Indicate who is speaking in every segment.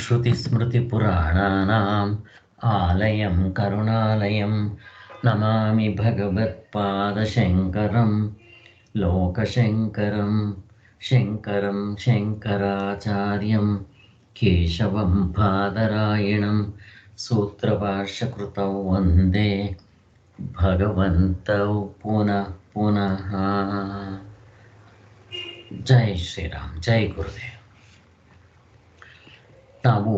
Speaker 1: श्रुतिस्मृतिपुराणानाम् आलयं करुणालयं नमामि भगवत्पादशङ्करं लोकशङ्करं शङ्करं शङ्कराचार्यं केशवं बादरायणं सूत्रभाष्यकृतौ वन्दे भगवन्तौ पुनः पुनः। जय ಶ್ರೀರಾಮ್, ಜೈ ಗುರುದೇವ್. ನಾವು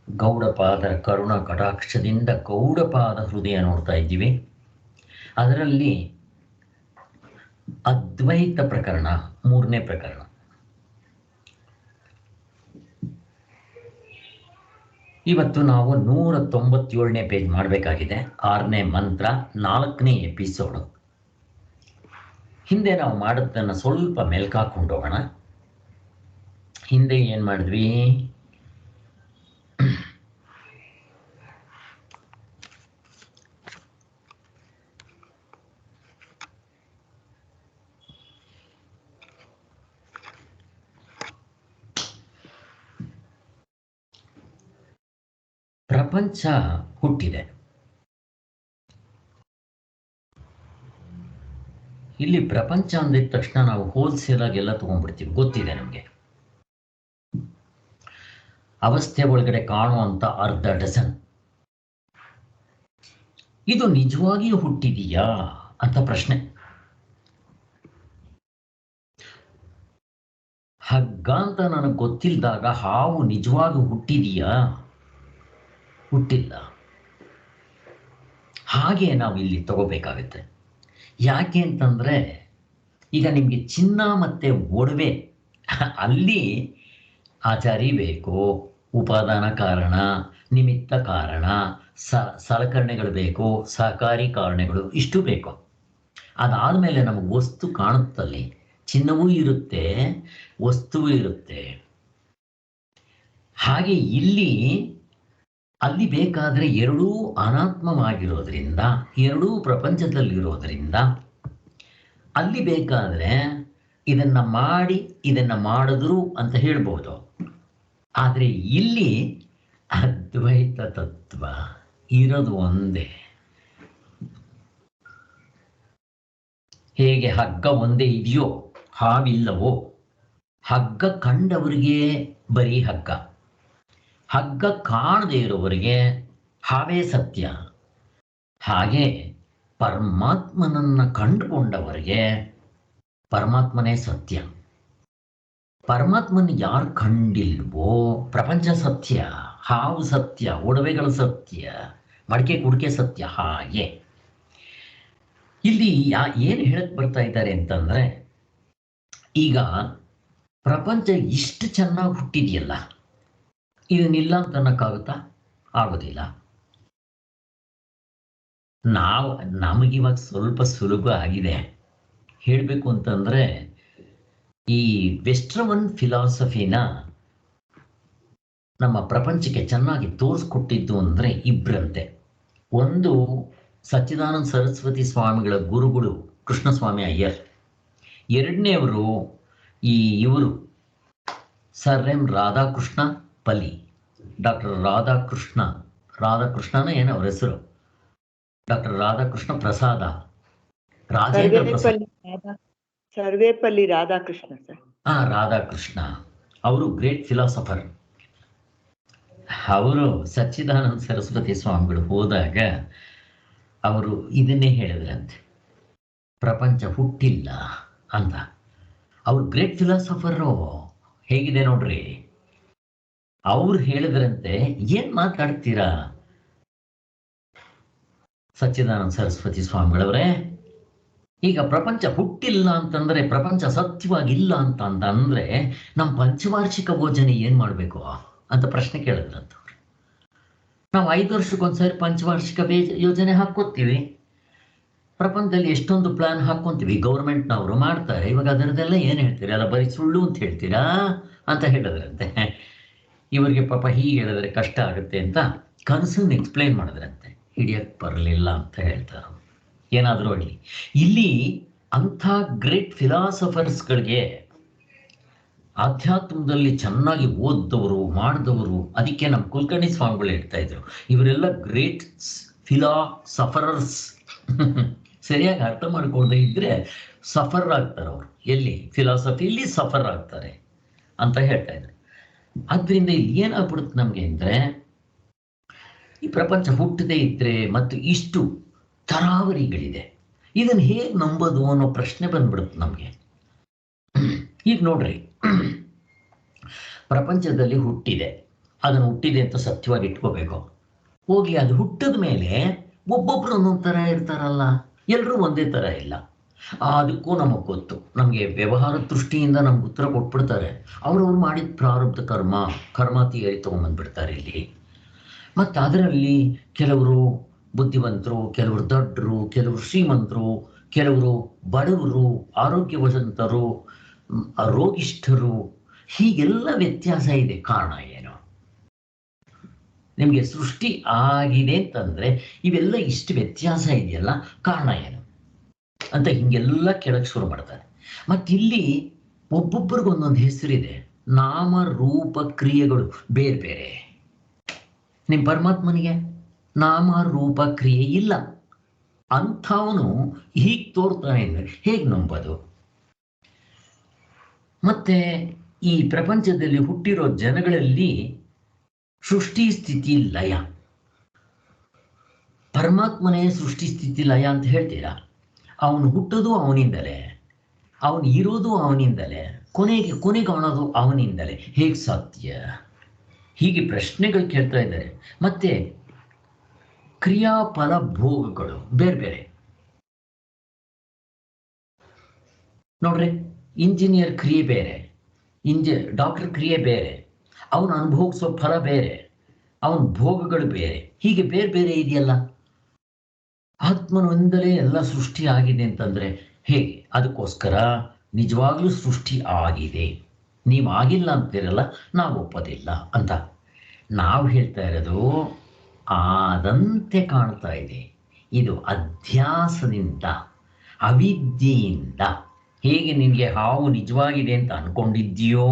Speaker 1: ಗೌಡಪಾದರ ಕರುಣ ಕಟಾಕ್ಷದಿಂದ ಗೌಡಪಾದ ಹೃದಯ ನೋಡ್ತಾ ಇದ್ದೀವಿ. ಅದರಲ್ಲಿ ಅದ್ವೈತ ಪ್ರಕರಣ 3ನೇ ಪ್ರಕರಣ. ಇವತ್ತು ನಾವು 197ನೇ ಪೇಜ್ ಮಾಡಬೇಕಾಗಿದೆ. 6ನೇ ಮಂತ್ರ, 4ನೇ ಎಪಿಸೋಡು. ಹಿಂದೆ ನಾವು ಮಾಡೋದನ್ನು ಸ್ವಲ್ಪ ಮೆಲ್ಕಾಕೊಂಡು ಹೋಗೋಣ. ಹಿಂದೆ ಏನು ಮಾಡಿದ್ವಿ? ಪ್ರಪಂಚ ಹುಟ್ಟಿದೆ. ಇಲ್ಲಿ ಪ್ರಪಂಚ ಅಂದಿದ ತಕ್ಷಣ ನಾವು ಹೋಲ್ಸೇಲ್ ಆಗಿ ಎಲ್ಲ ತಗೊಂಡ್ಬಿಡ್ತೀವಿ, ಗೊತ್ತಿದೆ ನಮಗೆ. ಅವಸ್ಥೆ ಒಳಗಡೆ ಕಾಣುವಂತ ಅರ್ಧ ಡಜನ್. ಇದು ನಿಜವಾಗಿಯೂ ಹುಟ್ಟಿದೆಯಾ ಅಂತ ಪ್ರಶ್ನೆ. ಹಗ್ಗ ಅಂತ ನನಗೆ ಗೊತ್ತಿಲ್ಲದಾಗ ಹಾವು ನಿಜವಾಗಿ ಹುಟ್ಟಿದೆಯಾ? ಹುಟ್ಟಿಲ್ಲ. ಹಾಗೆ ನಾವು ಇಲ್ಲಿ ತಗೋಬೇಕಾಗುತ್ತೆ. ಯಾಕೆ ಅಂತಂದ್ರೆ, ಈಗ ನಿಮಗೆ ಚಿನ್ನ ಮತ್ತೆ ಒಡವೆ, ಅಲ್ಲಿ ಆಚಾರಿ ಬೇಕು, ಉಪಾದಾನ ಕಾರಣ, ನಿಮಿತ್ತ ಕಾರಣ, ಸಲಕರಣೆಗಳು ಬೇಕು, ಸಹಕಾರಿ ಕಾರಣಗಳು, ಇಷ್ಟು ಬೇಕು. ಅದಾದಮೇಲೆ ನಮಗೆ ವಸ್ತು ಕಾಣುತ್ತಲ್ಲಿ. ಚಿನ್ನವೂ ಇರುತ್ತೆ, ವಸ್ತುವೂ ಇರುತ್ತೆ. ಹಾಗೆ ಇಲ್ಲಿ ಅಲ್ಲಿ ಬೇಕಾದರೆ ಎರಡೂ ಅನಾತ್ಮವಾಗಿರೋದ್ರಿಂದ, ಎರಡೂ ಪ್ರಪಂಚದಲ್ಲಿರೋದ್ರಿಂದ ಅಲ್ಲಿ ಬೇಕಾದರೆ ಇದನ್ನ ಮಾಡಿ ಇದನ್ನ ಮಾಡಿದ್ರು ಅಂತ ಹೇಳ್ಬೋದು. ಆದರೆ ಇಲ್ಲಿ ಅದ್ವೈತ ತತ್ವ ಇರೋದು ಒಂದೇ. ಹೇಗೆ ಹಗ್ಗ ಒಂದೇ ಇದೆಯೋ ಹಾವಿಲ್ಲವೋ? ಹಗ್ಗ ಕಂಡವರಿಗೆ ಬರೀ ಹಗ್ಗ, ಹಗ್ಗ ಕಾಣದೇ ಇರೋವರಿಗೆ ಹಾವೇ ಸತ್ಯ. ಹಾಗೆ ಪರಮಾತ್ಮನನ್ನ ಕಂಡುಕೊಂಡವರಿಗೆ ಪರಮಾತ್ಮನೇ ಸತ್ಯ. ಪರಮಾತ್ಮನ ಯಾರು ಕಂಡಿಲ್ವೋ ಪ್ರಪಂಚ ಸತ್ಯ, ಹಾವು ಸತ್ಯ, ಒಡವೆಗಳು ಸತ್ಯ, ಮಡಿಕೆ ಕುಡಿಕೆ ಸತ್ಯ. ಹಾಗೆ ಇಲ್ಲಿ ಏನು ಹೇಳಕ್ ಬರ್ತಾ ಇದ್ದಾರೆ ಅಂತಂದ್ರೆ, ಈಗ ಪ್ರಪಂಚ ಇಷ್ಟು ಚೆನ್ನಾಗಿ ಹುಟ್ಟಿದೆಯಲ್ಲ, ಇದನ್ನಿಲ್ಲ ಅಂತ ಅನ್ನಕ್ಕಾಗುತ್ತಾ? ಆಗೋದಿಲ್ಲ. ನಮಗಿವಾಗ ಸ್ವಲ್ಪ ಸುಲಭ ಆಗಿದೆ ಹೇಳಬೇಕು ಅಂತಂದ್ರೆ, ಈ ವೆಸ್ಟರ್ನ್ ಫಿಲಾಸಫಿನ ನಮ್ಮ ಪ್ರಪಂಚಕ್ಕೆ ಚೆನ್ನಾಗಿ ತೋರಿಸ್ಕೊಟ್ಟಿದ್ದು ಅಂದರೆ ಇಬ್ಬರಂತೆ. ಒಂದು ಸಚ್ಚಿದಾನಂದ ಸರಸ್ವತಿ ಸ್ವಾಮಿಗಳ ಗುರುಗಳು ಕೃಷ್ಣಸ್ವಾಮಿ ಅಯ್ಯರ್. ಎರಡನೇವರು ಇವರು ಸರ್ ಎಂ ರಾಧಾಕೃಷ್ಣ ಪಲ್ಲಿ, ಡಾಕ್ಟರ್ ರಾಧಾಕೃಷ್ಣನ ಏನು ಅವ್ರ ಹೆಸರು? ಡಾಕ್ಟರ್ ರಾಧಾಕೃಷ್ಣ ಪ್ರಸಾದ, ರಾಜೇಂದ್ರ ಪ್ರಸಾದ್,
Speaker 2: ಸರ್ವೇಪಲ್ಲಿ ರಾಧಾಕೃಷ್ಣ ಸರ್.
Speaker 1: ರಾಧಾಕೃಷ್ಣ ಅವರು ಗ್ರೇಟ್ ಫಿಲಾಸಫರ್. ಅವರು ಸಚ್ಚಿದಾನಂದ ಸರಸ್ವತಿ ಸ್ವಾಮಿಗಳು ಹೋದಾಗ ಅವರು ಇದನ್ನೇ ಹೇಳಿದ್ರಂತೆ, ಪ್ರಪಂಚ ಹುಟ್ಟಿಲ್ಲ ಅಂತ. ಅವರು ಗ್ರೇಟ್ ಫಿಲಾಸಫರು. ಹೇಗಿದೆ ನೋಡ್ರಿ, ಅವ್ರು ಹೇಳಿದ್ರಂತೆ, ಏನ್ ಮಾತಾಡ್ತೀರಾ ಸಚ್ಚಿದಾನಂದ ಸರಸ್ವತಿ ಸ್ವಾಮಿಗಳವರೇ? ಈಗ ಪ್ರಪಂಚ ಹುಟ್ಟಿಲ್ಲ ಅಂತಂದ್ರೆ, ಪ್ರಪಂಚ ಸತ್ಯವಾಗಿಲ್ಲ ಅಂತಂದ್ರೆ ನಮ್ಮ ಪಂಚವಾರ್ಷಿಕ ಯೋಜನೆ ಏನ್ ಮಾಡ್ಬೇಕು ಅಂತ ಪ್ರಶ್ನೆ ಕೇಳಿದ್ರಂತ. ನಾವು 5 ವರ್ಷಕ್ಕೊಂದ್ಸರಿ ಪಂಚವಾರ್ಷಿಕ ಯೋಜನೆ ಹಾಕೋತೀವಿ. ಪ್ರಪಂಚದಲ್ಲಿ ಎಷ್ಟೊಂದು ಪ್ಲಾನ್ ಹಾಕೊಂತೀವಿ, ಗೌರ್ಮೆಂಟ್ನವರು ಮಾಡ್ತಾರೆ. ಇವಾಗ ಅದರದೆಲ್ಲ ಏನ್ ಹೇಳ್ತೀರಾ? ಅಲ್ಲ ಬರೀ ಸುಳ್ಳು ಅಂತ ಹೇಳ್ತೀರಾ ಅಂತ ಹೇಳಿದ್ರಂತೆ. ಇವರಿಗೆ ಪಾಪ ಹೀಗೆ ಹೇಳಿದ್ರೆ ಕಷ್ಟ ಆಗುತ್ತೆ ಅಂತ ಕನಸನ್ನು ಎಕ್ಸ್ಪ್ಲೈನ್ ಮಾಡಿದ್ರಂತೆ. ಹಿಡಿಯಕ್ಕೆ ಬರಲಿಲ್ಲ ಅಂತ ಹೇಳ್ತಾರೆ. ಏನಾದರೂ ಆಗಲಿ, ಇಲ್ಲಿ ಅಂಥ ಗ್ರೇಟ್ ಫಿಲಾಸಫರ್ಸ್ಗಳಿಗೆ ಆಧ್ಯಾತ್ಮದಲ್ಲಿ ಚೆನ್ನಾಗಿ ಓದ್ದವರು ಮಾಡಿದವರು, ಅದಕ್ಕೆ ನಮ್ಮ ಕುಲಕರ್ಣಿ ಸ್ವಾಮಿಗಳು ಹೇಳ್ತಾ ಇದ್ರು, ಇವರೆಲ್ಲ ಗ್ರೇಟ್ ಫಿಲಾಸಫರರ್ಸ್. ಸರಿಯಾಗಿ ಅರ್ಥ ಮಾಡ್ಕೊಳ್ದೇ ಇದ್ರೆ ಸಫರ್ ಆಗ್ತಾರೆ ಅವರು, ಎಲ್ಲಿ ಫಿಲಾಸಫಿಲಿ ಸಫರ್ ಆಗ್ತಾರೆ ಅಂತ ಹೇಳ್ತಾ ಇದ್ರು. ಆದ್ರಿಂದ ಇಲ್ಲಿ ಏನಾಗ್ಬಿಡುತ್ತೆ ನಮ್ಗೆ ಅಂದ್ರೆ, ಈ ಪ್ರಪಂಚ ಹುಟ್ಟದೇ ಇದ್ರೆ ಮತ್ತು ಇಷ್ಟು ತರಾವರಿಗಳಿದೆ, ಇದನ್ನು ಹೇಗೆ ನಂಬೋದು ಅನ್ನೋ ಪ್ರಶ್ನೆ ಬಂದ್ಬಿಡುತ್ತೆ ನಮಗೆ. ಈಗ ನೋಡ್ರಿ, ಪ್ರಪಂಚದಲ್ಲಿ ಹುಟ್ಟಿದೆ, ಅದನ್ನು ಹುಟ್ಟಿದೆ ಅಂತ ಸತ್ಯವಾಗಿ ಇಟ್ಕೋಬೇಕು. ಹೋಗ್ಲಿ, ಅದು ಹುಟ್ಟಿದ ಮೇಲೆ ಒಬ್ಬೊಬ್ರು ಒಂದೊಂದು ಥರ ಇರ್ತಾರಲ್ಲ, ಎಲ್ಲರೂ ಒಂದೇ ಥರ ಇಲ್ಲ. ಅದಕ್ಕೂ ನಮಗೆ ಗೊತ್ತು, ನಮಗೆ ವ್ಯವಹಾರ ದೃಷ್ಟಿಯಿಂದ ನಮ್ಗೆ ಉತ್ತರ ಕೊಟ್ಬಿಡ್ತಾರೆ. ಅವ್ರವ್ರು ಮಾಡಿದ ಪ್ರಾರಬ್ಧ ಕರ್ಮ ಥಿಯರಿ ತೊಗೊಂಬಂದ್ಬಿಡ್ತಾರೆ ಇಲ್ಲಿ. ಮತ್ತು ಅದರಲ್ಲಿ ಕೆಲವರು ಬುದ್ಧಿವಂತರು, ಕೆಲವರು ದೊಡ್ಡರು, ಕೆಲವರು ಶ್ರೀಮಂತರು, ಕೆಲವರು ಬಡವರು, ಆರೋಗ್ಯವಂತರು, ರೋಗಿಷ್ಠರು, ಹೀಗೆಲ್ಲ ವ್ಯತ್ಯಾಸ ಇದೆ. ಕಾರಣ ಏನು? ನಿಮಗೆ ಸೃಷ್ಟಿ ಆಗಿದೆ ಅಂತಂದ್ರೆ ಇವೆಲ್ಲ ಇಷ್ಟು ವ್ಯತ್ಯಾಸ ಇದೆಯಲ್ಲ, ಕಾರಣ ಏನು ಅಂತ ಹಿಂಗೆಲ್ಲ ಕೆಳಗೆ ಶುರು ಮಾಡ್ತಾರೆ. ಮತ್ತಿಲ್ಲಿ ಒಬ್ಬೊಬ್ಬರಿಗೊಂದೊಂದು ಹೆಸರಿದೆ, ನಾಮ ರೂಪ ಕ್ರಿಯೆಗಳು ಬೇರೆ ಬೇರೆ. ನಿಮ್ಮ ಪರಮಾತ್ಮನಿಗೆ ನಾಮ ರೂಪ ಕ್ರಿಯೆ ಇಲ್ಲ, ಅಂಥವನು ಹೀಗೆ ತೋರ್ತಾನೆ ಅಂದರೆ ಹೇಗೆ ನಂಬೋದು? ಮತ್ತೆ ಈ ಪ್ರಪಂಚದಲ್ಲಿ ಹುಟ್ಟಿರೋ ಜನಗಳಲ್ಲಿ ಸೃಷ್ಟಿ ಸ್ಥಿತಿ ಲಯ, ಪರಮಾತ್ಮನೇ ಸೃಷ್ಟಿ ಸ್ಥಿತಿ ಲಯ ಅಂತ ಹೇಳ್ತೀರಾ? ಅವನು ಹುಟ್ಟೋದು ಅವನಿಂದಲೇ, ಅವನು ಇರೋದು ಅವನಿಂದಲೇ, ಕೊನೆ ಕಾಣೋದು ಅವನಿಂದಲೇ, ಹೇಗೆ ಸಾಧ್ಯ? ಹೀಗೆ ಪ್ರಶ್ನೆಗಳು ಕೇಳ್ತಾ ಇದ್ದಾರೆ. ಮತ್ತೆ ಕ್ರಿಯಾಫಲ ಭೋಗಗಳು ಬೇರೆ ಬೇರೆ. ನೋಡ್ರಿ, ಇಂಜಿನಿಯರ್ ಕ್ರಿಯೆ ಬೇರೆ, ಡಾಕ್ಟರ್ ಕ್ರಿಯೆ ಬೇರೆ, ಅವನು ಅನುಭವಿಸೋ ಫಲ ಬೇರೆ, ಅವನ ಭೋಗಗಳು ಬೇರೆ, ಹೀಗೆ ಬೇರೆ ಬೇರೆ ಇದೆಯಲ್ಲ. ಆತ್ಮನಿಂದಲೇ ಎಲ್ಲ ಸೃಷ್ಟಿ ಆಗಿದೆ ಅಂತಂದ್ರೆ ಹೇಗೆ? ಅದಕ್ಕೋಸ್ಕರ ನಿಜವಾಗ್ಲೂ ಸೃಷ್ಟಿ ಆಗಿದೆ, ನೀವು ಆಗಿಲ್ಲ ಅಂತೀರಲ್ಲ, ನಾವು ಒಪ್ಪೋದಿಲ್ಲ ಅಂತ. ನಾವು ಹೇಳ್ತಾ ಇರೋದು ಆದಂತೆ ಕಾಣ್ತಾ ಇದೆ. ಇದು ಅಧ್ಯಾಸದಿಂದ, ಅವಿದ್ಯೆಯಿಂದ. ಹೇಗೆ ನಿನಗೆ ಹಾವು ನಿಜವಾಗಿದೆ ಅಂತ ಅನ್ಕೊಂಡಿದ್ದೀಯೋ,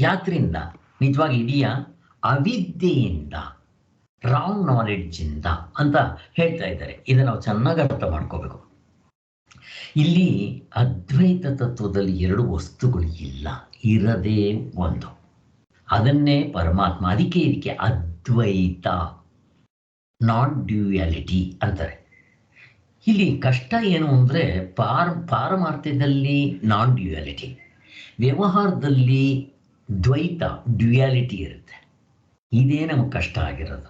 Speaker 1: ಯಾತ್ರಿಂದ ನಿಜವಾಗಿ ಇದೆಯಾ? ಅವಿದ್ಯೆಯಿಂದ, ರಾಂಗ್ ನಾಲೆಡ್ಜಿಂದ ಅಂತ ಹೇಳ್ತಾ ಇದ್ದಾರೆ. ಇದನ್ನು ನಾವು ಚೆನ್ನಾಗಿ ಅರ್ಥ ಮಾಡ್ಕೋಬೇಕು. ಇಲ್ಲಿ ಅದ್ವೈತ ತತ್ವದಲ್ಲಿ ಎರಡು ವಸ್ತುಗಳು ಇಲ್ಲ, ಇರದೇ ಒಂದು, ಅದನ್ನೇ ಪರಮಾತ್ಮ. ಇದಕ್ಕೆ ಅದ್ವೈತ, ನಾನ್ ಡ್ಯೂಯಾಲಿಟಿ ಅಂತಾರೆ. ಇಲ್ಲಿ ಕಷ್ಟ ಏನು ಅಂದರೆ, ಪಾರಮಾರ್ಥ್ಯದಲ್ಲಿ ನಾನ್ ಡ್ಯೂಯಾಲಿಟಿ, ವ್ಯವಹಾರದಲ್ಲಿ ದ್ವೈತ ಡ್ಯೂಯಾಲಿಟಿ ಇರುತ್ತೆ. ಇದೇ ನಮಗೆ ಕಷ್ಟ ಆಗಿರೋದು.